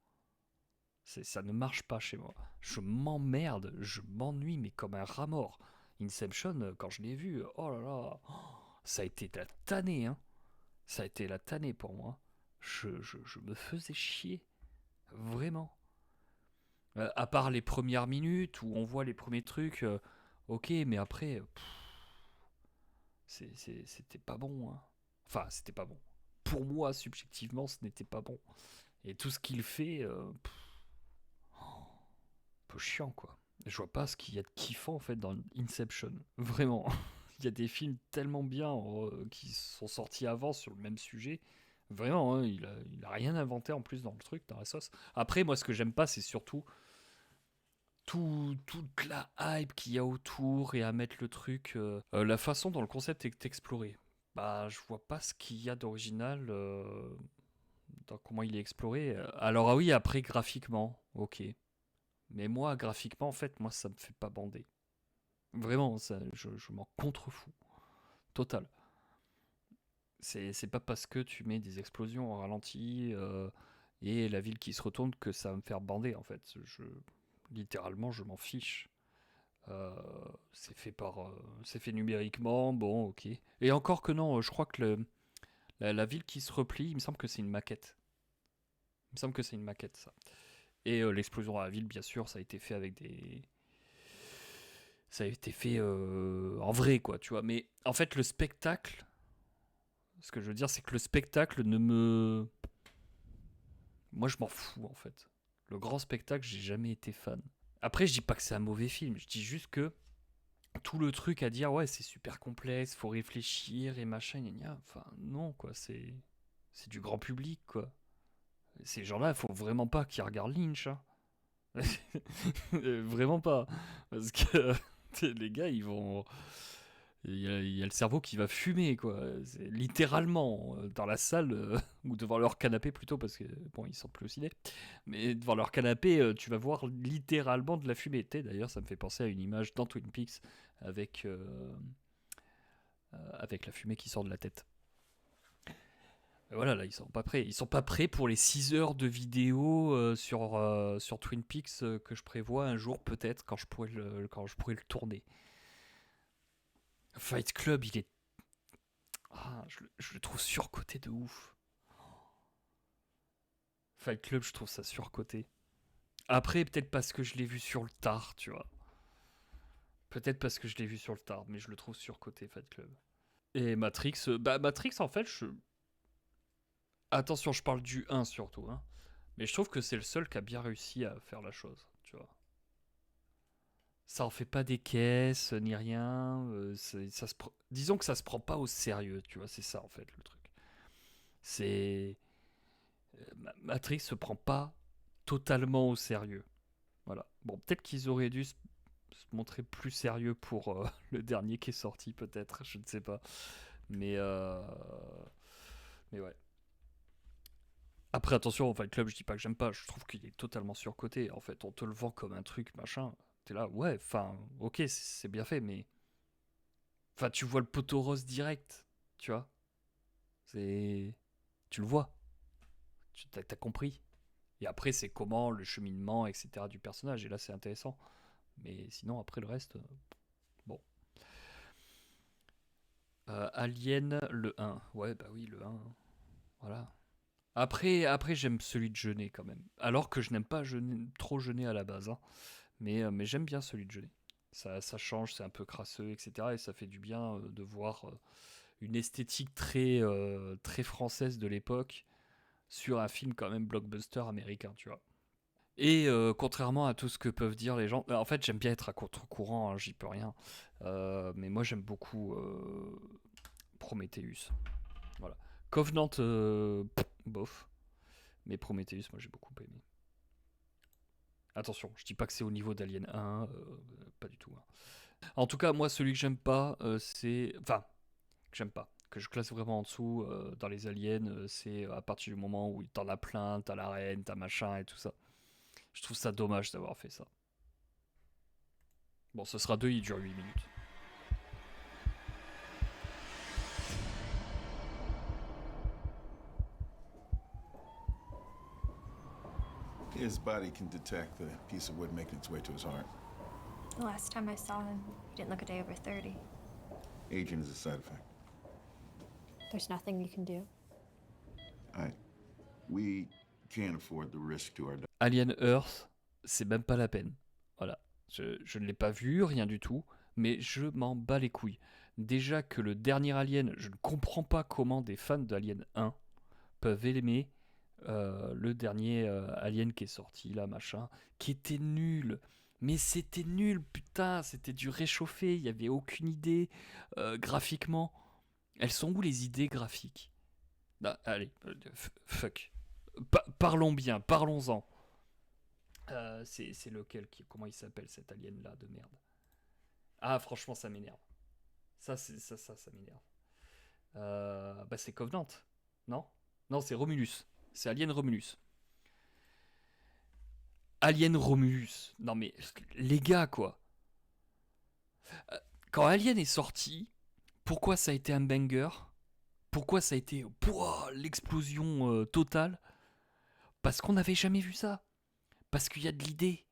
Ça ne marche pas chez moi. Je m'emmerde, je m'ennuie, mais comme un rat mort. Inception, quand je l'ai vu, oh là là, ça a été la tannée, hein. Ça a été la tannée pour moi. Je me faisais chier. Vraiment. À part les premières minutes où on voit les premiers trucs, ok, mais après, c'était pas bon, hein. Enfin, c'était pas bon. Pour moi, subjectivement, ce n'était pas bon. Et tout ce qu'il fait, un peu chiant, quoi. Je vois pas ce qu'il y a de kiffant, en fait, dans Inception. Vraiment. Il y a des films tellement bien qui sont sortis avant sur le même sujet. Vraiment, hein, il a rien inventé en plus dans le truc, dans la sauce. Après, moi, ce que j'aime pas, c'est surtout toute la hype qu'il y a autour et à mettre le truc, la façon dont le concept est exploré. Bah, je vois pas ce qu'il y a d'original dans comment il est exploré. Alors, ah oui, après, graphiquement, ok. Mais moi, graphiquement, en fait, moi, ça me fait pas bander. Vraiment, je m'en contrefous. Total. C'est pas parce que tu mets des explosions en ralenti et la ville qui se retourne que ça va me faire bander, en fait. Littéralement, je m'en fiche. Euh, c'est fait numériquement, bon, ok. Et encore que non, je crois que la ville qui se replie, il me semble que c'est une maquette. Il me semble que c'est une maquette, ça. Et l'explosion à la ville, bien sûr, ça a été fait avec des... Ça a été fait en vrai, quoi, tu vois. Mais en fait, le spectacle... Ce que je veux dire, c'est que le spectacle ne me... Moi, je m'en fous, en fait. Le grand spectacle, j'ai jamais été fan. Après, je dis pas que c'est un mauvais film. Je dis juste que tout le truc à dire, ouais, c'est super complexe, faut réfléchir et machin, gna gna. Enfin, non, quoi, c'est du grand public, quoi. Ces gens-là, il faut vraiment pas qu'ils regardent Lynch, hein. Vraiment pas. Parce que les gars, ils vont... Il y a le cerveau qui va fumer, quoi. C'est littéralement dans la salle ou devant leur canapé plutôt, parce que bon, ils sont plus au ciné. Mais devant leur canapé, tu vas voir littéralement de la fumée. D'ailleurs, ça me fait penser à une image dans Twin Peaks avec avec la fumée qui sort de la tête. Et voilà, là, ils sont pas prêts. Ils sont pas prêts pour les 6 heures de vidéo sur Twin Peaks que je prévois un jour peut-être quand je pourrai le tourner. Fight Club, il est... Ah, je le trouve surcoté de ouf. Fight Club, je trouve ça surcoté. Après, peut-être parce que je l'ai vu sur le tard, tu vois. Peut-être parce que je l'ai vu sur le tard, mais je le trouve surcoté, Fight Club. Et Matrix, Matrix, en fait, attention, je parle du 1 surtout, hein. Mais je trouve que c'est le seul qui a bien réussi à faire la chose, tu vois. Ça en fait pas des caisses, ni rien. Disons que ça se prend pas au sérieux, tu vois. C'est ça, en fait, le truc. C'est... Matrix se prend pas totalement au sérieux. Voilà. Bon, peut-être qu'ils auraient dû se montrer plus sérieux pour le dernier qui est sorti, peut-être. Je ne sais pas. Mais ouais. Après, attention, Fight Club, je dis pas que j'aime pas. Je trouve qu'il est totalement surcoté. En fait, on te le vend comme un truc, machin. T'es là, ouais, enfin, ok, c'est bien fait, mais... Enfin, tu vois le poteau rose direct, tu vois. C'est... Tu le vois. T'as compris. Et après, c'est comment, le cheminement, etc. du personnage. Et là, c'est intéressant. Mais sinon, après le reste... bon. Alien, le 1. Ouais, bah oui, le 1. Voilà. Après j'aime celui de Jeunet, quand même. Alors que je n'aime pas trop Jeunet à la base, hein. Mais j'aime bien celui de Jeunet. Ça change, c'est un peu crasseux, etc. Et ça fait du bien de voir une esthétique très française de l'époque sur un film quand même blockbuster américain, tu vois. Et contrairement à tout ce que peuvent dire les gens, en fait j'aime bien être à contre-courant, hein, j'y peux rien. Mais moi j'aime beaucoup Prometheus. Voilà. Covenant, bof. Mais Prometheus, moi j'ai beaucoup aimé. Attention, je dis pas que c'est au niveau d'Alien 1, pas du tout, hein. En tout cas, moi celui que j'aime pas, c'est... Enfin, que j'aime pas. que je classe vraiment en dessous dans les aliens, c'est à partir du moment où t'en as plein, t'as la reine, t'as machin et tout ça. Je trouve ça dommage d'avoir fait ça. Bon, ce sera 2, il dure 8 minutes. His body can detect the piece of wood making its way to his heart. The last time I saw him, he didn't look a day over 30. Aging is a side effect. There's nothing you can do. We can't afford the risk to our... Alien Earth, c'est même pas la peine. Voilà. Je ne l'ai pas vu, rien du tout, mais je m'en bats les couilles. Déjà que le dernier Alien, je ne comprends pas comment des fans d'Alien 1 peuvent aimer le dernier Alien qui est sorti, là, machin, qui était nul. Mais c'était nul, putain, c'était du réchauffé, il n'y avait aucune idée graphiquement. Elles sont où les idées graphiques? Non, allez, fuck. Parlons bien, parlons-en. C'est lequel comment il s'appelle cet alien là de merde? Ah, franchement, ça m'énerve. Ça m'énerve. Bah, c'est Covenant, non? Non, c'est Romulus. C'est Alien Romulus. Alien Romulus. Non, mais les gars, quoi. Quand Alien est sorti, pourquoi ça a été un banger? Pourquoi ça a été l'explosion totale? Parce qu'on n'avait jamais vu ça. Parce qu'il y a de l'idée.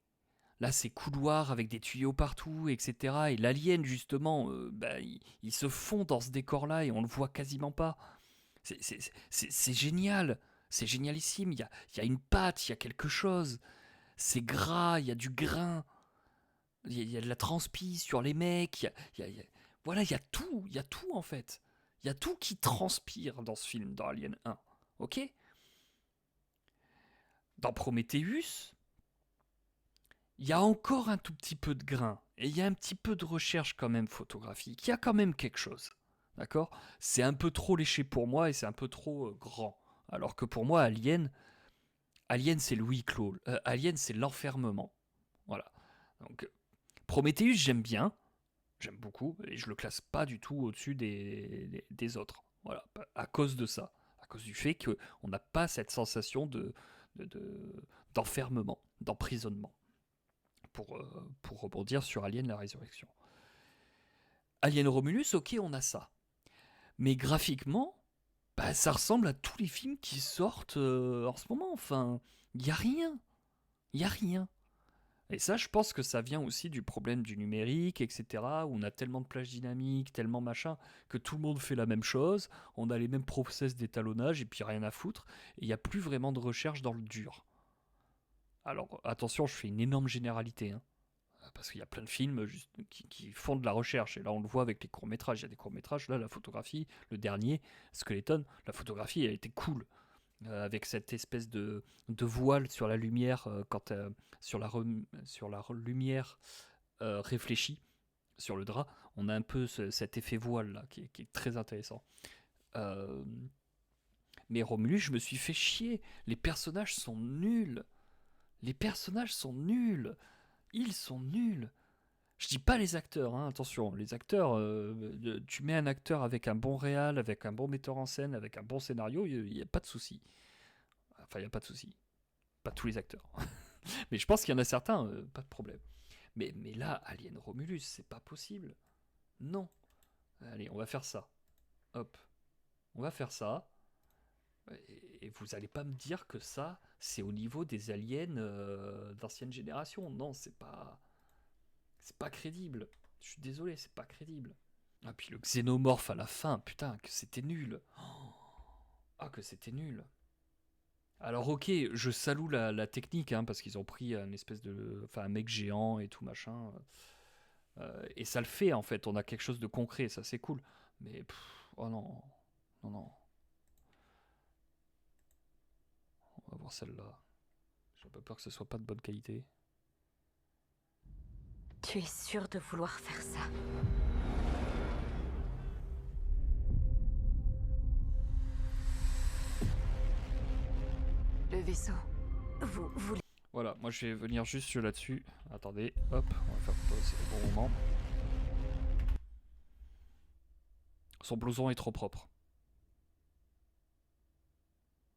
Là, c'est couloir avec des tuyaux partout, etc. Et l'alien, justement, il se fond dans ce décor-là et on le voit quasiment pas. C'est génial. C'est génialissime. Il y a une patte, il y a quelque chose. C'est gras, il y a du grain. Il y a de la transpi sur les mecs. Voilà, il y a tout. Il y a tout, en fait. Il y a tout qui transpire dans ce film, dans Alien 1. Ok ? Dans Prometheus, il y a encore un tout petit peu de grain. Et il y a un petit peu de recherche quand même photographique. Il y a quand même quelque chose. D'accord ? C'est un peu trop léché pour moi et c'est un peu trop grand. Alors que pour moi, Alien c'est le huis clos. Alien, c'est l'enfermement. Voilà. Donc, Prometheus, j'aime bien. J'aime beaucoup. Et je le classe pas du tout au-dessus des autres. Voilà. À cause de ça. À cause du fait qu'on n'a pas cette sensation d'enfermement, d'emprisonnement. Pour rebondir sur Alien la Résurrection. Alien Romulus, ok, on a ça. Mais graphiquement, ça ressemble à tous les films qui sortent en ce moment. Enfin, il n'y a rien. Il n'y a rien. Et ça, je pense que ça vient aussi du problème du numérique, etc. Où on a tellement de plages dynamiques, tellement machin, que tout le monde fait la même chose. On a les mêmes process d'étalonnage et puis rien à foutre. Et il n'y a plus vraiment de recherche dans le dur. Alors, attention, je fais une énorme généralité, hein, parce qu'il y a plein de films qui font de la recherche, et là on le voit avec les courts-métrages, il y a des courts-métrages, là la photographie, le dernier, Skeleton, la photographie elle était cool, avec cette espèce de voile sur la lumière, sur la lumière réfléchie, sur le drap, on a un peu cet effet voile là, qui est très intéressant. Mais Romulus, je me suis fait chier, les personnages sont nuls. Les personnages sont nuls. Ils sont nuls. Je dis pas les acteurs, hein, attention. Les acteurs, tu mets un acteur avec un bon réal, avec un bon metteur en scène, avec un bon scénario, il n'y a pas de souci. Enfin, il n'y a pas de souci. Pas tous les acteurs. Mais je pense qu'il y en a certains, pas de problème. Mais là, Alien Romulus, c'est pas possible. Non. Allez, on va faire ça. Hop. On va faire ça. Et vous allez pas me dire que ça, c'est au niveau des aliens d'ancienne génération. Non, c'est pas crédible. Je suis désolé, c'est pas crédible. Ah, puis le xénomorphe à la fin, putain, que c'était nul. Ah, que c'était nul. Alors ok, je salue la technique, hein, parce qu'ils ont pris un mec géant et tout machin. Et ça le fait, en fait. On a quelque chose de concret, ça c'est cool. Mais, oh non. Non. On va voir celle-là. J'ai pas peur que ce soit pas de bonne qualité. Tu es sûr de vouloir faire ça? Le vaisseau. Vous voulez... Voilà, moi je vais venir juste là-dessus. Attendez, hop, on va faire pause au bon moment. Son blouson est trop propre.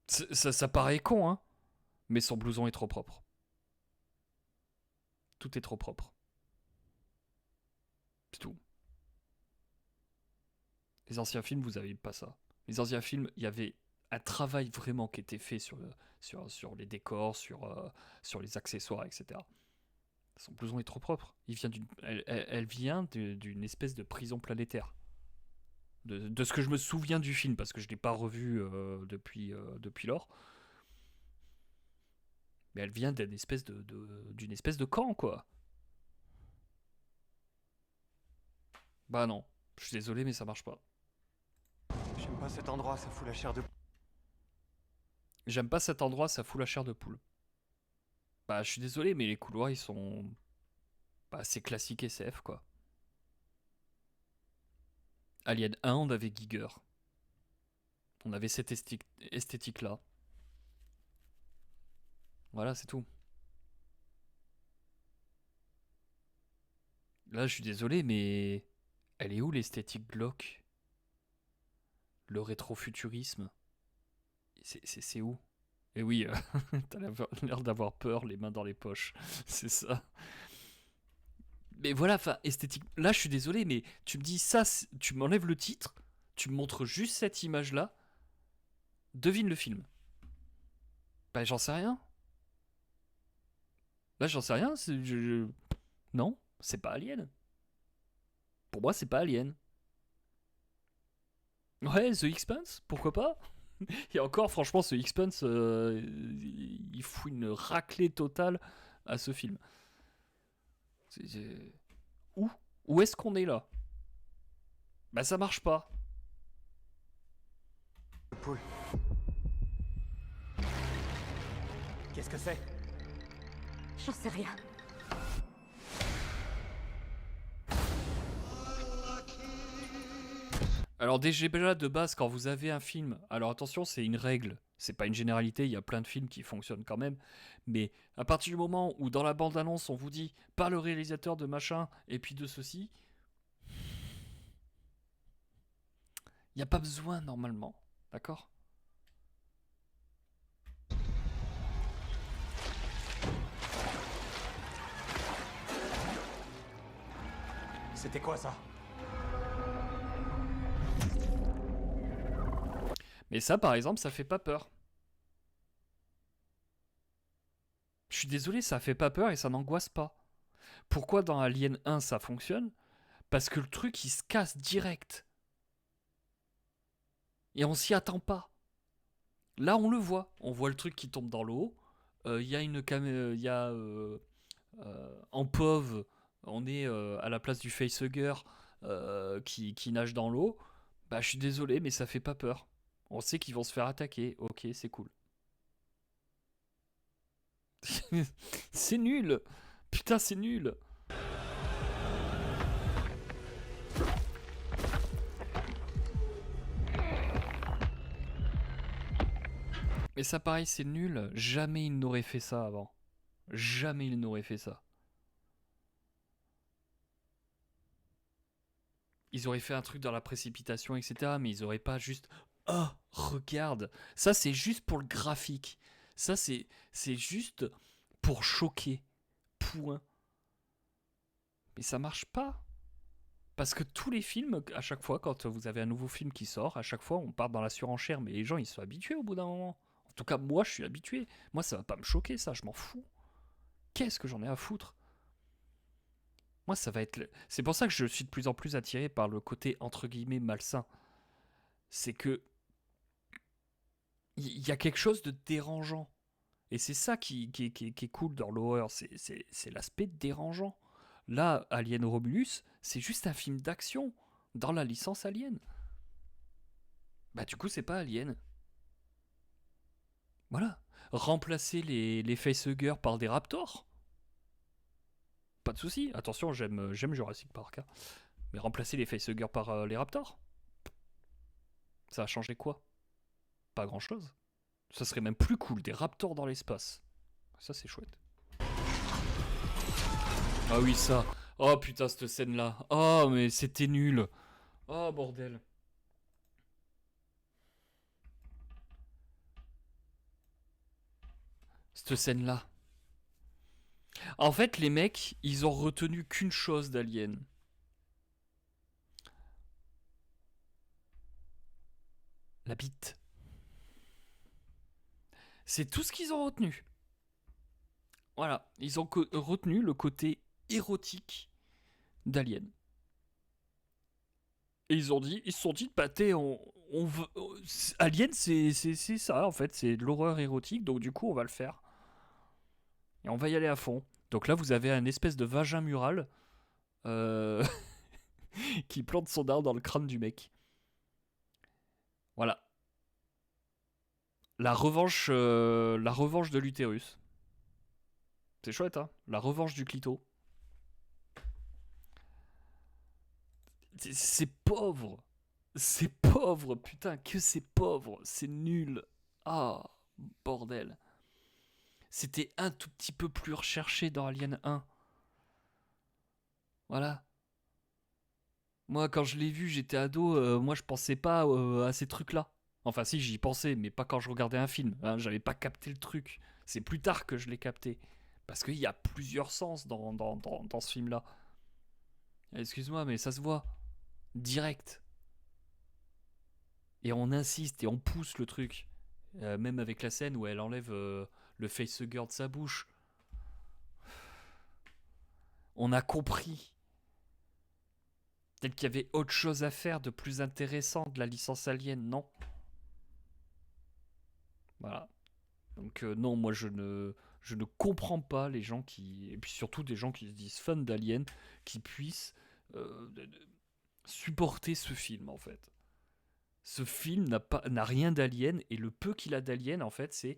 Ça paraît con, hein, mais son blouson est trop propre. Tout est trop propre. C'est tout. Les anciens films, vous n'avez pas ça. Les anciens films, il y avait un travail vraiment qui était fait sur les décors, sur les accessoires, etc. Son blouson est trop propre. Elle vient d'une espèce de prison planétaire. De ce que je me souviens du film, parce que je ne l'ai pas revu depuis lors. Mais elle vient d'une espèce de camp, quoi. Bah non, je suis désolé, mais ça marche pas. J'aime pas cet endroit, ça fout la chair de... J'aime pas cet endroit, ça fout la chair de poule. Bah, je suis désolé, mais les couloirs, ils sont... Bah, c'est classique SF, quoi. Alien 1, on avait Giger. On avait cette esthétique-là. Voilà, c'est tout. Là, je suis désolé, mais... Elle est où l'esthétique glauque? Le rétrofuturisme? C'est où? Et oui, t'as l'air d'avoir peur, les mains dans les poches. C'est ça. Mais voilà, enfin, esthétique... Là, je suis désolé, mais tu me dis ça, tu m'enlèves le titre, tu me montres juste cette image-là, devine le film. Bah, j'en sais rien. Là, j'en sais rien. Non, c'est pas Alien. Pour moi, c'est pas Alien. Ouais, The Expanse, pourquoi pas? Et encore, franchement, ce Expanse, il fout une raclée totale à ce film. Où est-ce qu'on est là? Bah, ça marche pas. Poule. Qu'est-ce que c'est? J'en sais rien. Alors déjà de base, quand vous avez un film, alors attention, c'est une règle, c'est pas une généralité, il y a plein de films qui fonctionnent quand même, mais à partir du moment où dans la bande-annonce on vous dit pas le réalisateur de machin et puis de ceci, il n'y a pas besoin normalement, d'accord? C'était quoi ça? Mais ça, par exemple, ça fait pas peur. Je suis désolé, ça fait pas peur et ça n'angoisse pas. Pourquoi dans Alien 1 ça fonctionne? Parce que le truc il se casse direct. Et on s'y attend pas. Là on le voit. On voit le truc qui tombe dans l'eau. Il y a une caméra. En POV, on est à la place du facehugger qui nage dans l'eau. Bah je suis désolé, mais ça fait pas peur. On sait qu'ils vont se faire attaquer. Ok, c'est cool. C'est nul. Putain, c'est nul. Mais ça, pareil, c'est nul. Jamais ils n'auraient fait ça avant. Jamais ils n'auraient fait ça. Ils auraient fait un truc dans la précipitation, etc. Mais ils auraient pas juste... Oh, regarde. Ça, c'est juste pour le graphique. Ça, c'est juste pour choquer. Point. Mais ça marche pas. Parce que tous les films, à chaque fois, quand vous avez un nouveau film qui sort, à chaque fois, on part dans la surenchère. Mais les gens, ils sont habitués au bout d'un moment. En tout cas, moi, je suis habitué. Moi, ça va pas me choquer, ça. Je m'en fous. Qu'est-ce que j'en ai à foutre? Moi, ça va être... C'est pour ça que je suis de plus en plus attiré par le côté, entre guillemets, malsain. C'est que il y a quelque chose de dérangeant. Et c'est ça qui est cool dans l'horreur, c'est l'aspect dérangeant. Là, Alien Romulus, c'est juste un film d'action dans la licence Alien. Bah du coup, c'est pas Alien. Voilà. Remplacer les facehuggers par des raptors. Pas de souci. Attention, j'aime Jurassic Park. Hein. Mais remplacer les facehuggers par les raptors, ça a changé quoi? Pas grand chose. Ça serait même plus cool, des raptors dans l'espace. Ça, c'est chouette. Ah oui, ça. Oh putain, cette scène-là. Oh, mais c'était nul. Oh, bordel. Cette scène-là. En fait, les mecs, ils ont retenu qu'une chose d'Alien. La bite. C'est tout ce qu'ils ont retenu. Voilà, ils ont retenu le côté érotique d'Alien. Et ils se sont dit, bah on veut, Alien, c'est ça en fait, c'est de l'horreur érotique, donc du coup on va le faire. Et on va y aller à fond. Donc là vous avez un espèce de vagin mural qui plante son arme dans le crâne du mec. Voilà. La revanche de l'utérus. C'est chouette, hein. La revanche du clito. C'est pauvre. C'est pauvre, putain, que c'est pauvre. C'est nul. Ah, bordel. C'était un tout petit peu plus recherché dans Alien 1. Voilà. Moi, quand je l'ai vu, j'étais ado, moi je pensais pas à ces trucs-là. Enfin si, j'y pensais, mais pas quand je regardais un film. Hein, j'avais pas capté le truc. C'est plus tard que je l'ai capté. Parce qu'il y a plusieurs sens dans ce film-là. Excuse-moi, mais ça se voit. Direct. Et on insiste et on pousse le truc. Même avec la scène où elle enlève le facehugger de sa bouche. On a compris. Peut-être qu'il y avait autre chose à faire de plus intéressant de la licence Alien, non? Voilà. Donc non, moi je ne comprends pas les gens qui... Et puis surtout des gens qui se disent fans d'Alien, qui puissent supporter ce film en fait. Ce film n'a rien d'Alien, et le peu qu'il a d'Alien en fait, c'est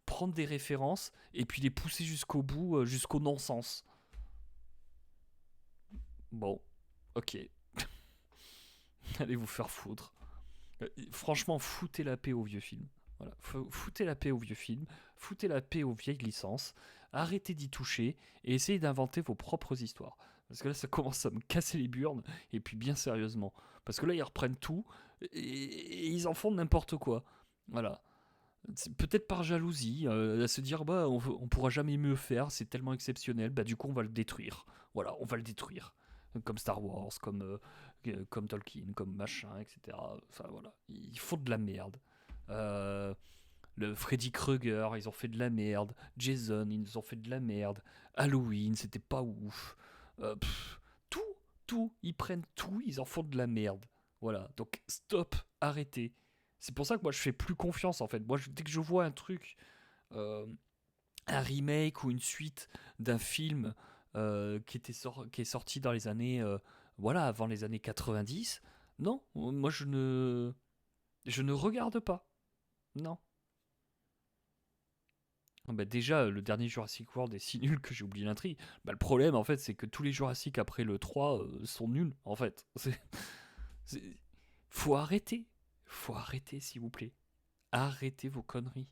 prendre des références et puis les pousser jusqu'au bout, jusqu'au non-sens. Bon, ok. Allez vous faire foutre. Franchement, foutez la paix aux vieux films. Voilà. Foutez la paix aux vieux films, foutez la paix aux vieilles licences, arrêtez d'y toucher et essayez d'inventer vos propres histoires. Parce que là, ça commence à me casser les burnes, et puis bien sérieusement. Parce que là, ils reprennent tout et ils en font n'importe quoi. Voilà. C'est peut-être par jalousie, à se dire, bah, on pourra jamais mieux faire, c'est tellement exceptionnel, bah du coup, on va le détruire. Voilà, on va le détruire. Comme Star Wars, comme Tolkien, comme machin, etc. Enfin voilà, ils font de la merde. Le Freddy Krueger, ils ont fait de la merde. Jason, ils nous ont fait de la merde. Halloween, c'était pas ouf. Tout, ils prennent tout, ils en font de la merde. Voilà, donc stop, arrêtez. C'est pour ça que moi je fais plus confiance en fait. Moi, dès que je vois un truc, un remake ou une suite d'un film qui est sorti dans les années, voilà, avant les années 90, non, moi je ne regarde pas. Non. Bah déjà, le dernier Jurassic World est si nul que j'ai oublié l'intrigue. Bah, le problème, en fait, c'est que tous les Jurassic après le 3 sont nuls, en fait. Faut arrêter. Faut arrêter, s'il vous plaît. Arrêtez vos conneries.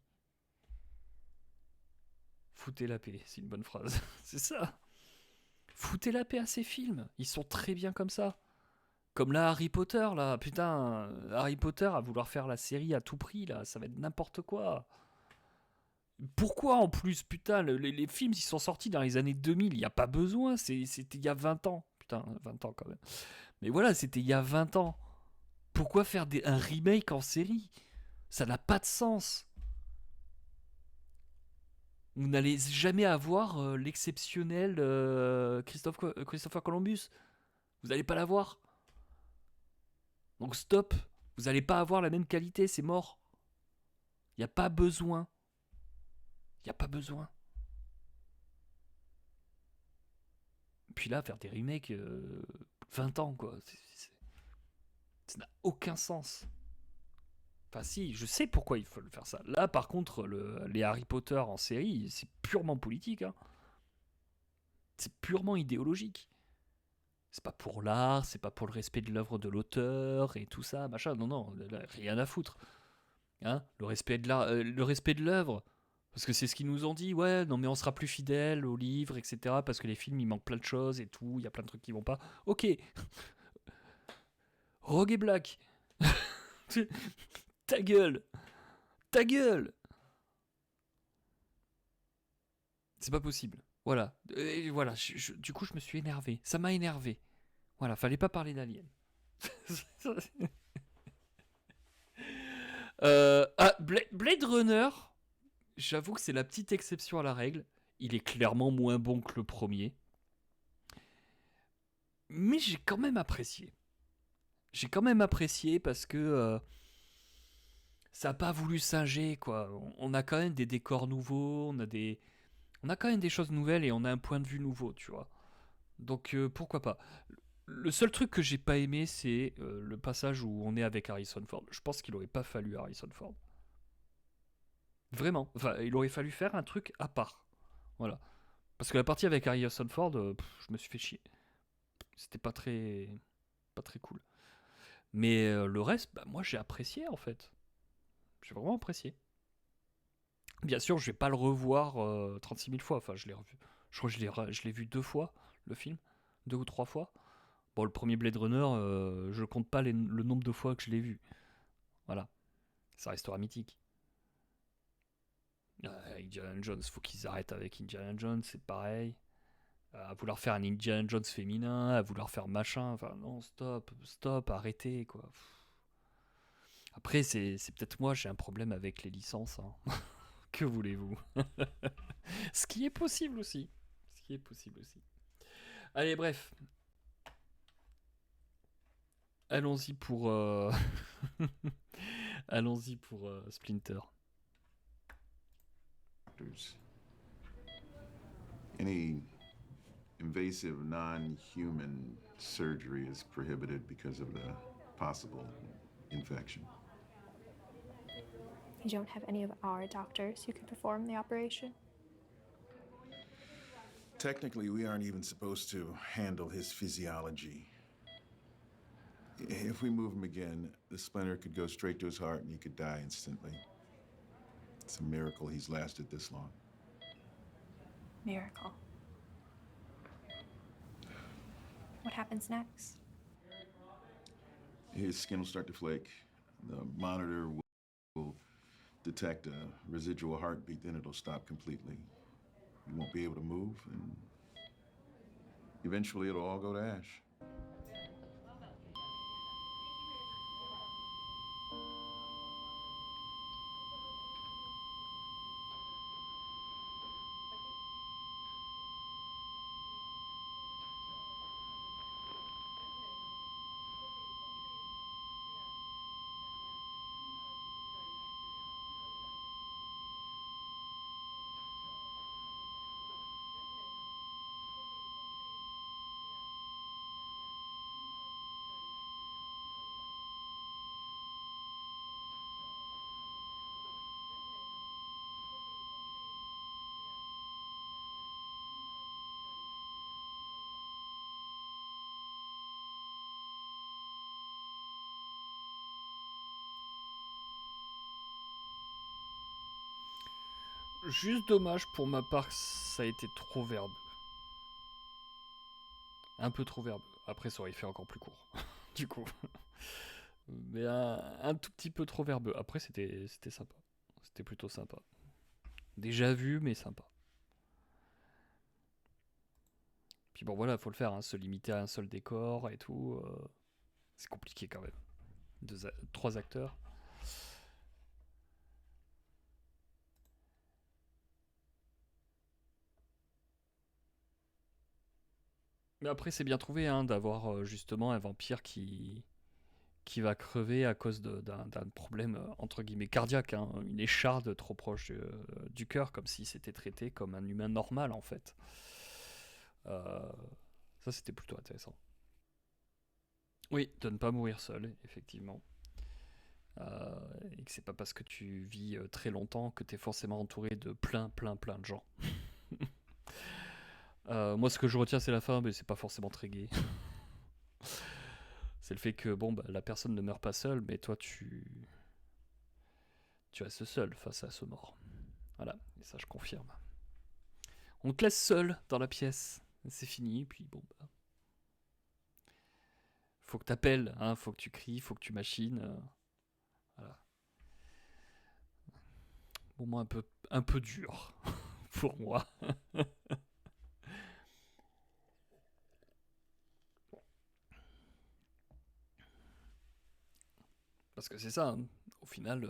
Foutez la paix, c'est une bonne phrase. C'est ça. Foutez la paix à ces films. Ils sont très bien comme ça. Comme là, Harry Potter, là. Putain, Harry Potter à vouloir faire la série à tout prix, là. Ça va être n'importe quoi. Pourquoi en plus, putain, les films, ils sont sortis dans les années 2000, il n'y a pas besoin, c'était il y a 20 ans. Putain, 20 ans quand même. Mais voilà, c'était il y a 20 ans. Pourquoi faire un remake en série? Ça n'a pas de sens. Vous n'allez jamais avoir l'exceptionnel Christopher Columbus. Vous n'allez pas l'avoir. Donc stop. Vous n'allez pas avoir la même qualité, c'est mort. Il n'y a pas besoin. Il n'y a pas besoin. Puis là, faire des remakes 20 ans, quoi. Ça n'a aucun sens. Enfin si, je sais pourquoi il faut faire ça. Là, par contre, les Harry Potter en série, c'est purement politique. Hein. C'est purement idéologique. C'est pas pour l'art, c'est pas pour le respect de l'œuvre de l'auteur et tout ça, machin. Non, rien à foutre. Hein, le respect de l'œuvre. Parce que c'est ce qu'ils nous ont dit, ouais, non mais on sera plus fidèle au livre, etc. Parce que les films, il manque plein de choses et tout, il y a plein de trucs qui vont pas. Ok. Rogue et Black. Ta gueule. Ta gueule. C'est pas possible. Voilà. Et voilà. Du coup, je me suis énervé. Ça m'a énervé. Voilà. Fallait pas parler d'Alien. Blade Runner, j'avoue que c'est la petite exception à la règle. Il est clairement moins bon que le premier. Mais j'ai quand même apprécié. J'ai quand même apprécié parce que ça n'a pas voulu singer, quoi. On a quand même des décors nouveaux, on a quand même des choses nouvelles et on a un point de vue nouveau, tu vois. Donc pourquoi pas. Le seul truc que j'ai pas aimé, c'est le passage où on est avec Harrison Ford. Je pense qu'il aurait pas fallu Harrison Ford. Vraiment. Enfin, il aurait fallu faire un truc à part. Voilà. Parce que la partie avec Harrison Ford, je me suis fait chier. C'était pas très cool. Mais le reste, bah, moi j'ai apprécié en fait. J'ai vraiment apprécié. Bien sûr, je vais pas le revoir 36 000 fois. Enfin, je l'ai revu. Je crois que je l'ai vu 2 fois, le film. 2 ou 3 fois. Bon, le premier Blade Runner, je compte pas le nombre de fois que je l'ai vu. Voilà. Ça restera mythique. Indiana Jones, faut qu'ils arrêtent avec Indiana Jones, c'est pareil. À vouloir faire un Indiana Jones féminin, à vouloir faire machin. Enfin, non, stop, arrêtez, quoi. Après, c'est peut-être moi, j'ai un problème avec les licences. Hein. Que voulez-vous? Ce qui est possible aussi. Allez, bref. Allons-y pour... Allons-y pour Splinter. Any invasive, non-human surgery is prohibited because of the possible infection. You don't have any of our doctors who can perform the operation? Technically, we aren't even supposed to handle his physiology. If we move him again, the splinter could go straight to his heart and he could die instantly. It's a miracle he's lasted this long. Miracle. What happens next? His skin will start to flake. The monitor will detect a residual heartbeat, then it'll stop completely. You won't be able to move, and eventually it'll all go to ash. Juste dommage pour ma part que ça a été trop verbeux. Un peu trop verbeux. Après, ça aurait fait encore plus court. Du coup. Mais un tout petit peu trop verbeux. Après, c'était sympa. C'était plutôt sympa. Déjà vu, mais sympa. Puis bon, voilà, faut le faire. Hein, se limiter à un seul décor et tout. C'est compliqué quand même. 3 acteurs. Mais après, c'est bien trouvé hein, d'avoir justement un vampire qui va crever à cause d'un problème entre guillemets cardiaque, hein, une écharde trop proche du cœur, comme si c'était traité comme un humain normal en fait. Ça, c'était plutôt intéressant. Oui, de ne pas mourir seul, effectivement. Et que c'est pas parce que tu vis très longtemps que tu es forcément entouré de plein de gens. Moi, ce que je retiens, c'est la fin, mais c'est pas forcément très gai. C'est le fait que bon, bah, la personne ne meurt pas seule, mais toi, tu restes seul face à ce mort. Voilà, et ça, je confirme. On te laisse seul dans la pièce, c'est fini, puis bon, bah. Faut que t'appelles, hein, faut que tu cries, faut que tu machines. Voilà. Moment un peu dur pour moi. Parce que c'est ça, hein. Au final,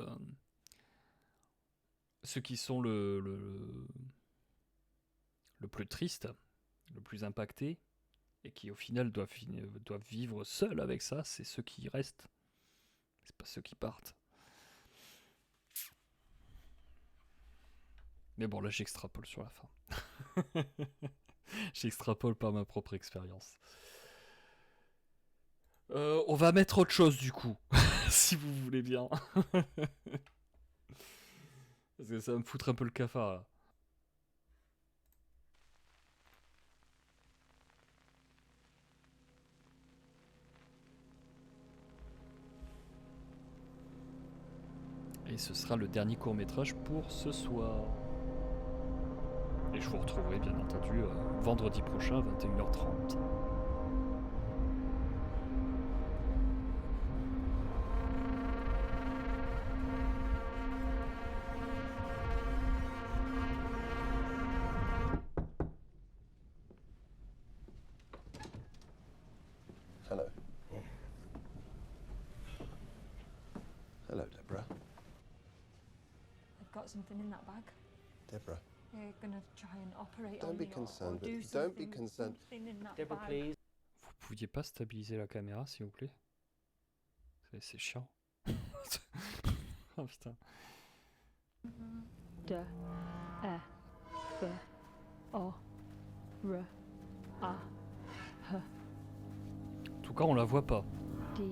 ceux qui sont le plus triste, le plus impacté, et qui au final doivent vivre seuls avec ça, c'est ceux qui restent. C'est pas ceux qui partent. Mais bon, là j'extrapole sur la fin. J'extrapole par ma propre expérience. On va mettre autre chose du coup, si vous voulez bien. Parce que ça va me foutre un peu le cafard là. Et ce sera le dernier court-métrage pour ce soir. Et je vous retrouverai bien entendu vendredi prochain à 21h30. Hello. Hello, Deborah. I've got something in that bag. Deborah. You're gonna try and operate Don't on be me concerned, or do but don't be something- concerned. something in that Deborah, bag. please. Vous pouviez pas stabiliser la caméra s'il vous plaît? C'est chiant. Oh putain. D, E, F, O, R, A, H, En tout cas, on la voit pas. D,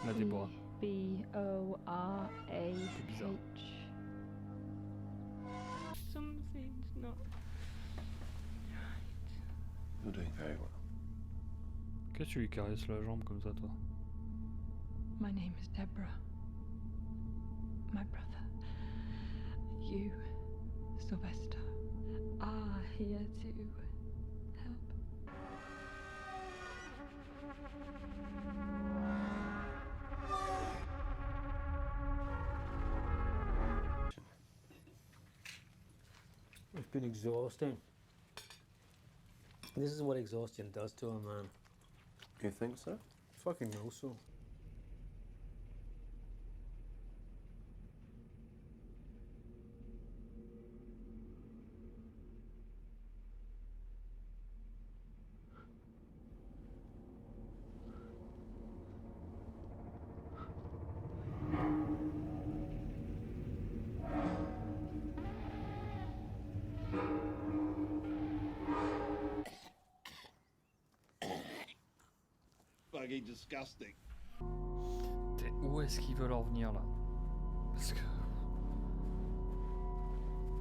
La Déborah. B, O, R, A, bizarre. H. Something's not You're doing very well. Qu'est-ce que tu lui caresses la jambe comme ça, toi? My name is Deborah. My brother, you, Sylvester, are here to help. It's been exhausting. This is what exhaustion does to a man. You think so? Fucking know so. Fucking disgusting. Où est-ce qu'ils veulent en venir là? Parce que...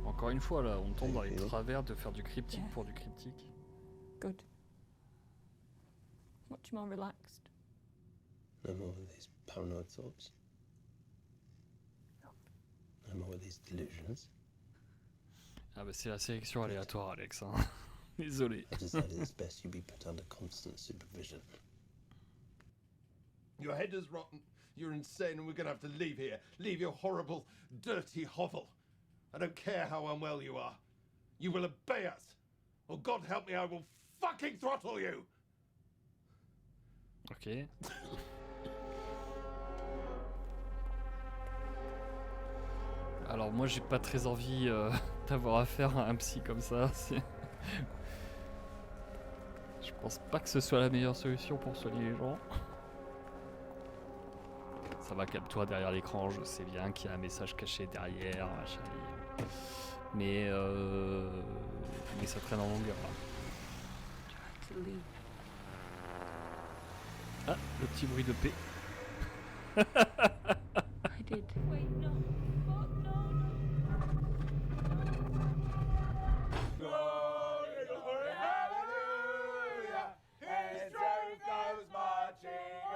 Encore une fois là, on tombe dans les travers de faire du cryptique pour du cryptique. Good. Much more relaxed. No more of these paranoid thoughts. No more of these delusions. Ah bah c'est la sélection aléatoire, Alex. Hein. Désolé. I've decided it's best you be put under constant supervision. Your head is rotten, you're insane, and we're gonna have to leave here. Leave your horrible, dirty hovel. I don't care how unwell you are. You will obey us. Or God help me, I will fucking throttle you! Ok. Alors moi j'ai pas très envie d'avoir affaire à un psy comme ça. Je pense pas que ce soit la meilleure solution pour soigner les gens. Ça va, calme-toi derrière l'écran, je sais bien qu'il y a un message caché derrière, machin. Mais ça traîne en longueur là. Ah, le petit bruit de paix. I did. Wait, no.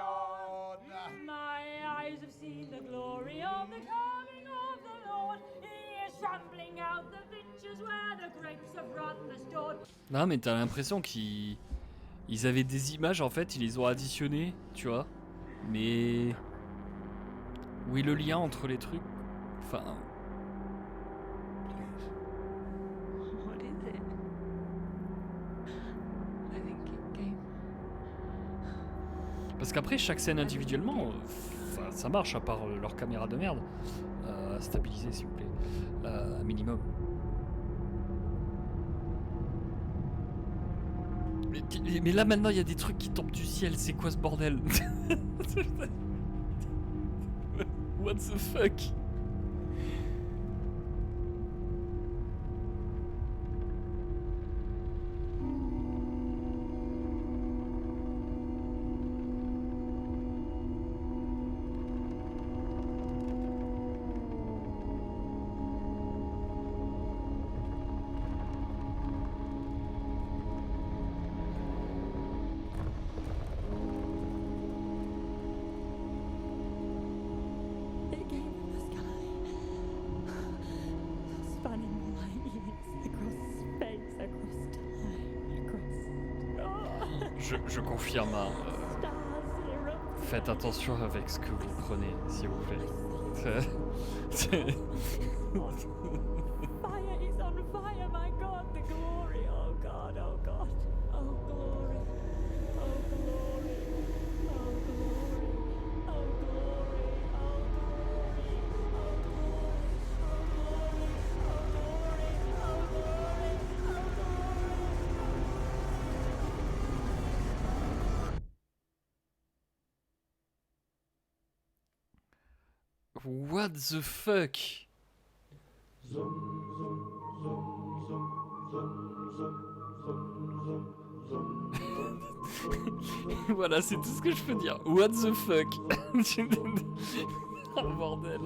Oh, no, My eyes have seen the glory of the coming of the Lord. He is trampling out the vineyards where the grapes of wrath are stored. Non mais t'as l'impression qu'ils avaient des images en fait, ils les ont additionnées, tu vois. Mais où est le lien entre les trucs? Enfin. What is Parce qu'après, chaque scène individuellement, ça marche, à part leur caméra de merde. Stabilisez, s'il vous plaît. Un minimum. Mais là, maintenant, il y a des trucs qui tombent du ciel. C'est quoi ce bordel? What the fuck? It came from the sky, spanning light years across space, across time, across. Je confirme. Hein, faites attention avec ce que vous prenez, s'il vous plaît. Fire is on fire, my God, the glory, oh God, oh God, oh glory, oh glory, oh glory, oh glory, oh glory, oh glory, oh glory, oh glory, oh glory. What the fuck? Voilà, c'est tout ce que je peux dire. What the fuck? Oh bordel.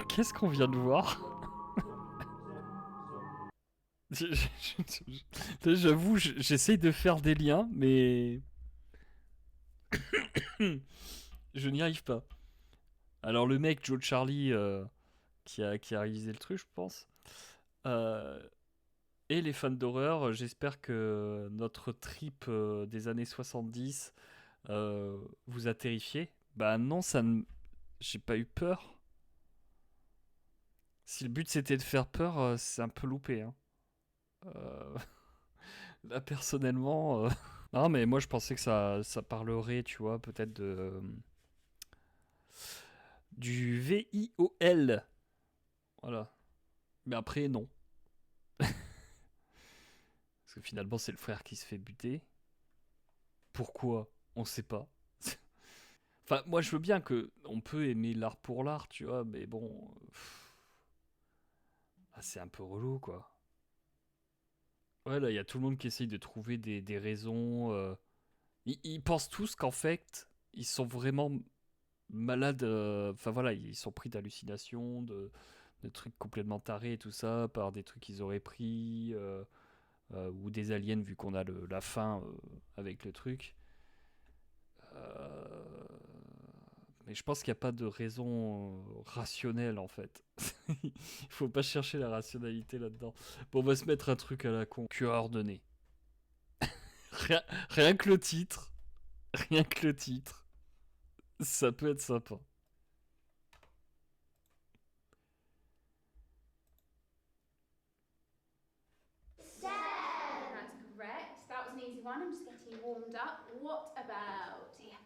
Qu'est-ce qu'on vient de voir? J'avoue, j'essaye de faire des liens, mais je n'y arrive pas. Alors le mec, Joe Charlie, qui a réalisé le truc, je pense, et les fans d'horreur, j'espère que notre trip des années 70 vous a terrifié. Bah non, j'ai pas eu peur. Si le but c'était de faire peur, c'est un peu loupé. Hein. Là personnellement... Non mais moi je pensais que ça parlerait, tu vois, peut-être du VIOL. Voilà. Mais après, non. Parce que finalement, c'est le frère qui se fait buter. Pourquoi? On sait pas. Enfin, moi, je veux bien que on peut aimer l'art pour l'art, tu vois, mais bon... c'est un peu relou, quoi. Ouais, là, il y a tout le monde qui essaye de trouver des raisons. Ils pensent tous qu'en fait, ils sont vraiment malades. Enfin, voilà, ils sont pris d'hallucinations, de trucs complètement tarés et tout ça, par des trucs qu'ils auraient pris, ou des aliens, vu qu'on a la fin avec le truc. Mais je pense qu'il n'y a pas de raison rationnelle, en fait. Il faut pas chercher la rationalité là-dedans. Bon, on va se mettre un truc à la con. Cure ordonné. Rien que le titre. Rien que le titre. Ça peut être sympa. That's correct. That was an easy one. I'm just getting you warmed up. What about here?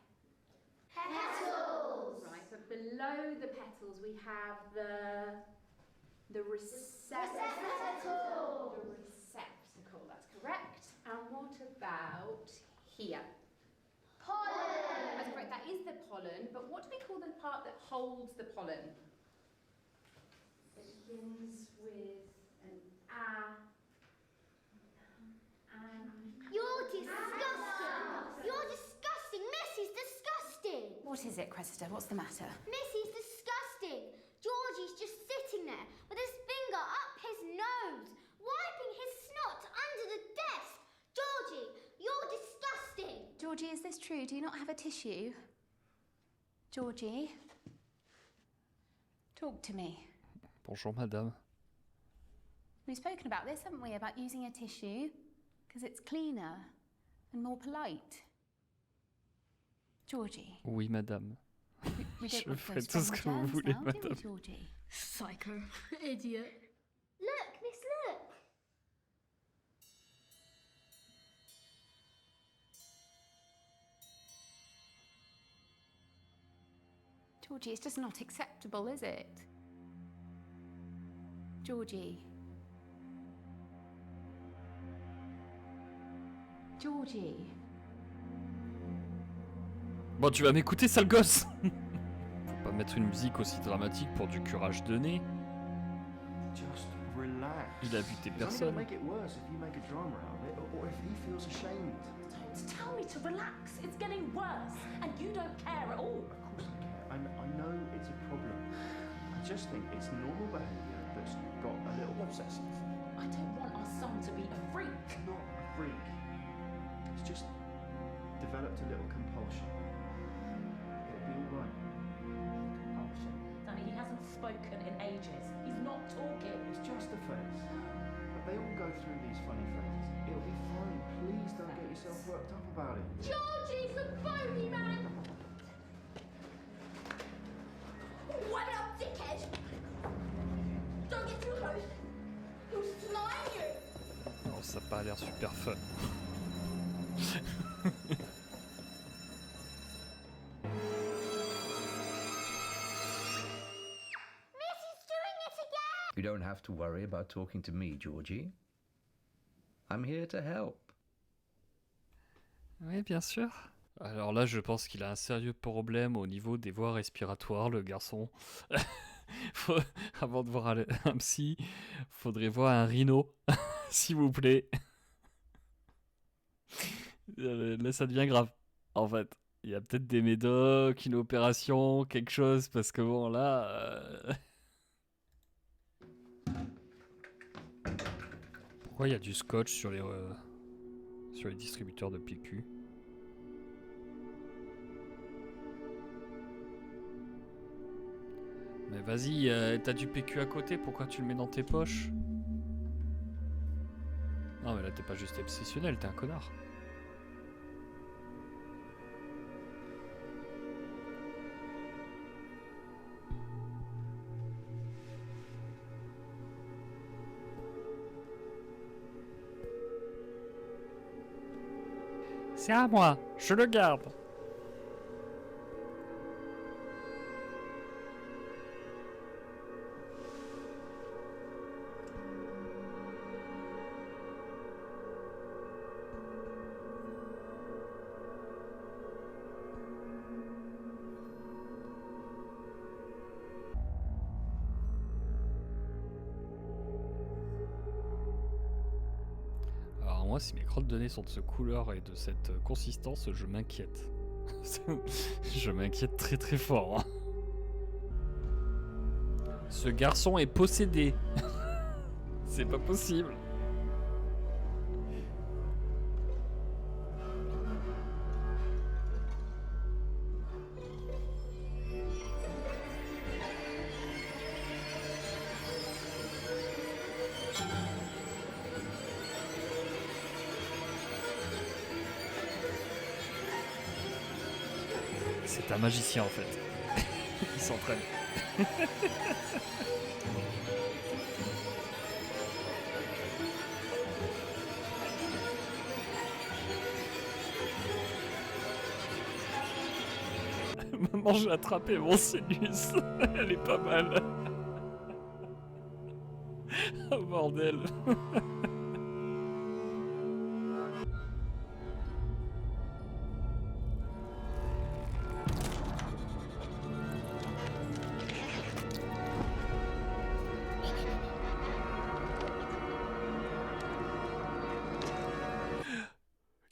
Petals. Right, but below the petals we have the receptacle. The receptacle. That's correct. And what about here? Pollen. That's correct. That is the pollen. But what do we call the part that holds the pollen? It begins with an A. You're disgusting! You're disgusting! Missy's disgusting! What is it, Cressida? What's the matter? Missy's disgusting! Georgie's just sitting there with his finger up his nose, wiping his snot under the desk. Georgie, you're disgusting! Georgie, is this true? Do you not have a tissue? Georgie? Talk to me. Bonjour, madame. We've spoken about this, haven't we? About using a tissue, because it's cleaner and more polite. Georgie. Oui, madame. We don't Je want ferai those tout ce que formal vous terms voulez, now, do we, madame. Georgie? Psycho. Idiot. Look, Miss, look. Georgie, it's just not acceptable, is it? Georgie. Georgie. Bon, tu vas m'écouter, sale gosse. Faut pas mettre une musique aussi dramatique pour du curage de nez. Just relax. Il a buté It's only personne. gonna make it worse if you make a drama out of it, or if he feels ashamed. Don't tell me to relax. It's getting worse, and you don't care at all. Of course I care. I know it's a problem. I just think it's normal behaviour that's got a little obsessive. I don't want our son to be a freak. Not a freak. It's just developed a little compulsion. It'll be all right. Compulsion. Danny, he hasn't spoken in ages. He's not talking. It's just a phase. But they all go through these funny phases. It'll be fine. Please don't get yourself worked up about it. Georgie's a phony man! Wait up, dickhead! Don't get too close. He'll slime you! Non, ça a pas l'air super fun. You don't have to worry about talking to me, Georgie. I'm here to help. Oui, bien sûr. Alors là, je pense qu'il a un sérieux problème au niveau des voies respiratoires, le garçon. Avant de voir un psy, faudrait voir un rhino, s'il vous plaît. Là, ça devient grave, en fait. Il y a peut-être des médocs, une opération, quelque chose, parce que bon, là... Pourquoi il y a du scotch sur les distributeurs de PQ? Mais vas-y, t'as du PQ à côté, pourquoi tu le mets dans tes poches? Non mais là t'es pas juste obsessionnel, t'es un connard. C'est à moi, je le garde. Alors moi, si mes crottes de nez sont de cette couleur et de cette consistance, je m'inquiète. Je m'inquiète très très fort. Hein. Ce garçon est possédé. C'est pas possible. C'est un magicien en fait. Il s'entraîne. Maman, j'ai attrapé mon sinus. Elle est pas mal. Oh bordel.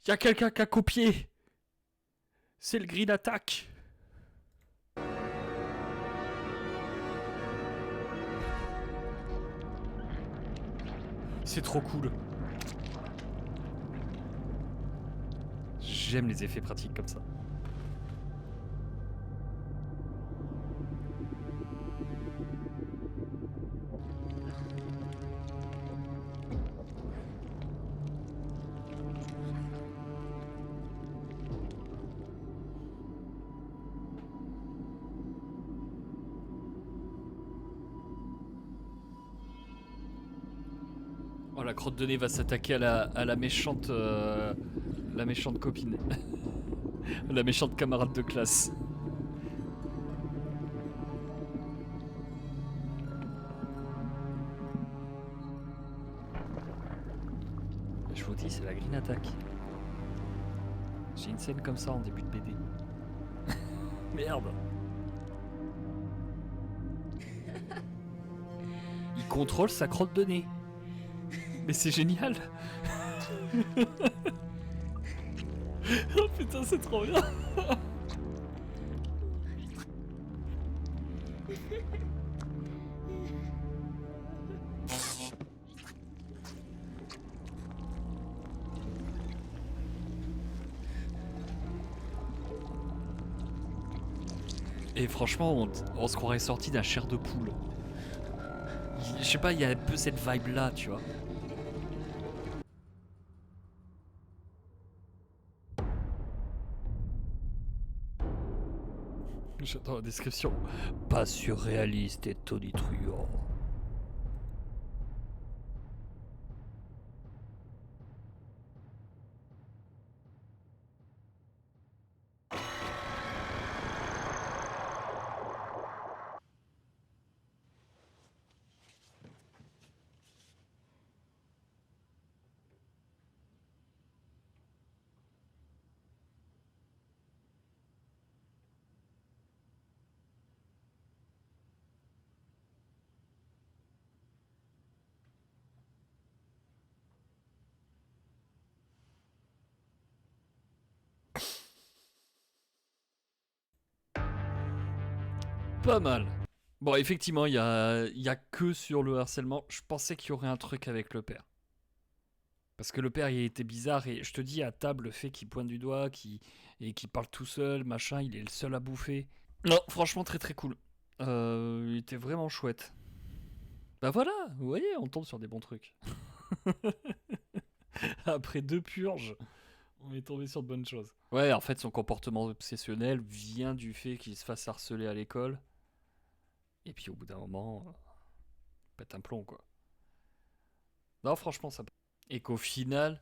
Y a quelqu'un qui a copié. C'est le Green Attack. C'est trop cool. J'aime les effets pratiques comme ça. Oh, la crotte de nez va s'attaquer à la méchante copine. La méchante camarade de classe. machine attaque. J'ai une scène comme ça en début de BD. Merde. Il contrôle sa crotte de nez. Mais c'est génial. Oh putain, c'est trop bien. Et franchement, on se croirait sorti d'un chair de poule. Je sais pas, il y a un peu cette vibe là, tu vois. J'attends la description. Pas surréaliste et tonitruant. Pas mal. Bon, effectivement, il y a que sur le harcèlement. Je pensais qu'il y aurait un truc avec le père. Parce que le père, il était bizarre. Et je te dis, à table, le fait qu'il pointe du doigt, qu'il parle tout seul, machin, il est le seul à bouffer. Non, franchement, très très cool. Il était vraiment chouette. Bah voilà, vous voyez, on tombe sur des bons trucs. Après 2 purges, on est tombé sur de bonnes choses. Ouais, en fait, son comportement obsessionnel vient du fait qu'il se fasse harceler à l'école. Et puis au bout d'un moment, pète un plomb, quoi. Non, franchement, ça... Et qu'au final,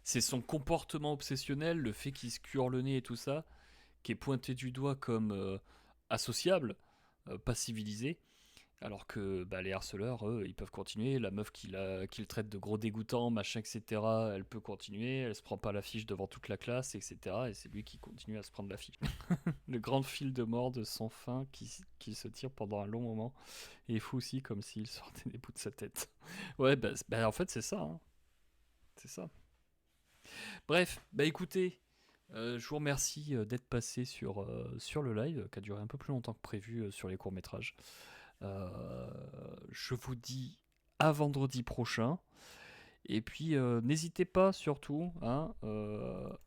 c'est son comportement obsessionnel, le fait qu'il se cure le nez et tout ça, qui est pointé du doigt comme associable, pas civilisé. Alors que bah, les harceleurs, eux, ils peuvent continuer. La meuf qui le traite de gros dégoûtant, machin, etc., elle peut continuer. Elle se prend pas l'affiche devant toute la classe, etc. Et c'est lui qui continue à se prendre l'affiche. Le grand fil de morde sans fin qui se tire pendant un long moment. Et fou aussi, comme s'il sortait des bouts de sa tête. Ouais, bah, en fait, c'est ça. Hein. C'est ça. Bref, bah écoutez, je vous remercie d'être passé sur le live, qui a duré un peu plus longtemps que prévu sur les courts-métrages. Je vous dis à vendredi prochain. Et puis n'hésitez pas surtout à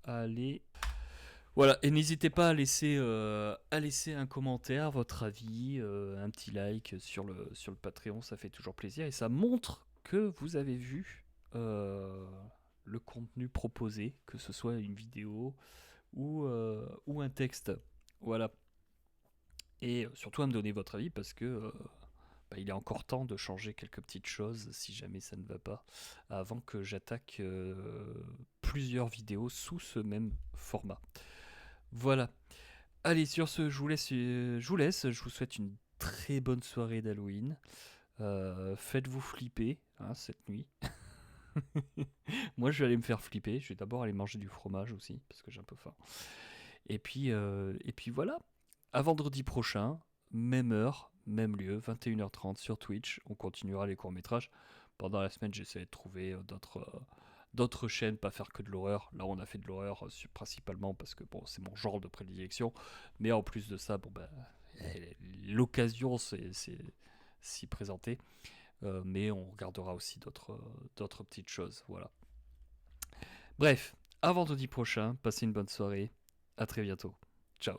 aller... Voilà, et n'hésitez pas à laisser un commentaire, votre avis, un petit like sur le Patreon, ça fait toujours plaisir. Et ça montre que vous avez vu le contenu proposé, que ce soit une vidéo ou un texte. Voilà. Et surtout à me donner votre avis parce que il est encore temps de changer quelques petites choses si jamais ça ne va pas avant que j'attaque plusieurs vidéos sous ce même format. Voilà. Allez, sur ce, je vous laisse. Je vous souhaite une très bonne soirée d'Halloween. Faites-vous flipper cette nuit. Moi, je vais aller me faire flipper. Je vais d'abord aller manger du fromage aussi parce que j'ai un peu faim. Et puis voilà. À vendredi prochain, même heure, même lieu, 21h30 sur Twitch. On continuera les courts-métrages. Pendant la semaine, j'essaie de trouver d'autres chaînes, pas faire que de l'horreur. Là, on a fait de l'horreur principalement parce que bon, c'est mon genre de prédilection. Mais en plus de ça, l'occasion c'est s'y présenter. Mais on regardera aussi d'autres petites choses. Voilà. Bref, à vendredi prochain. Passez une bonne soirée. À très bientôt. Ciao.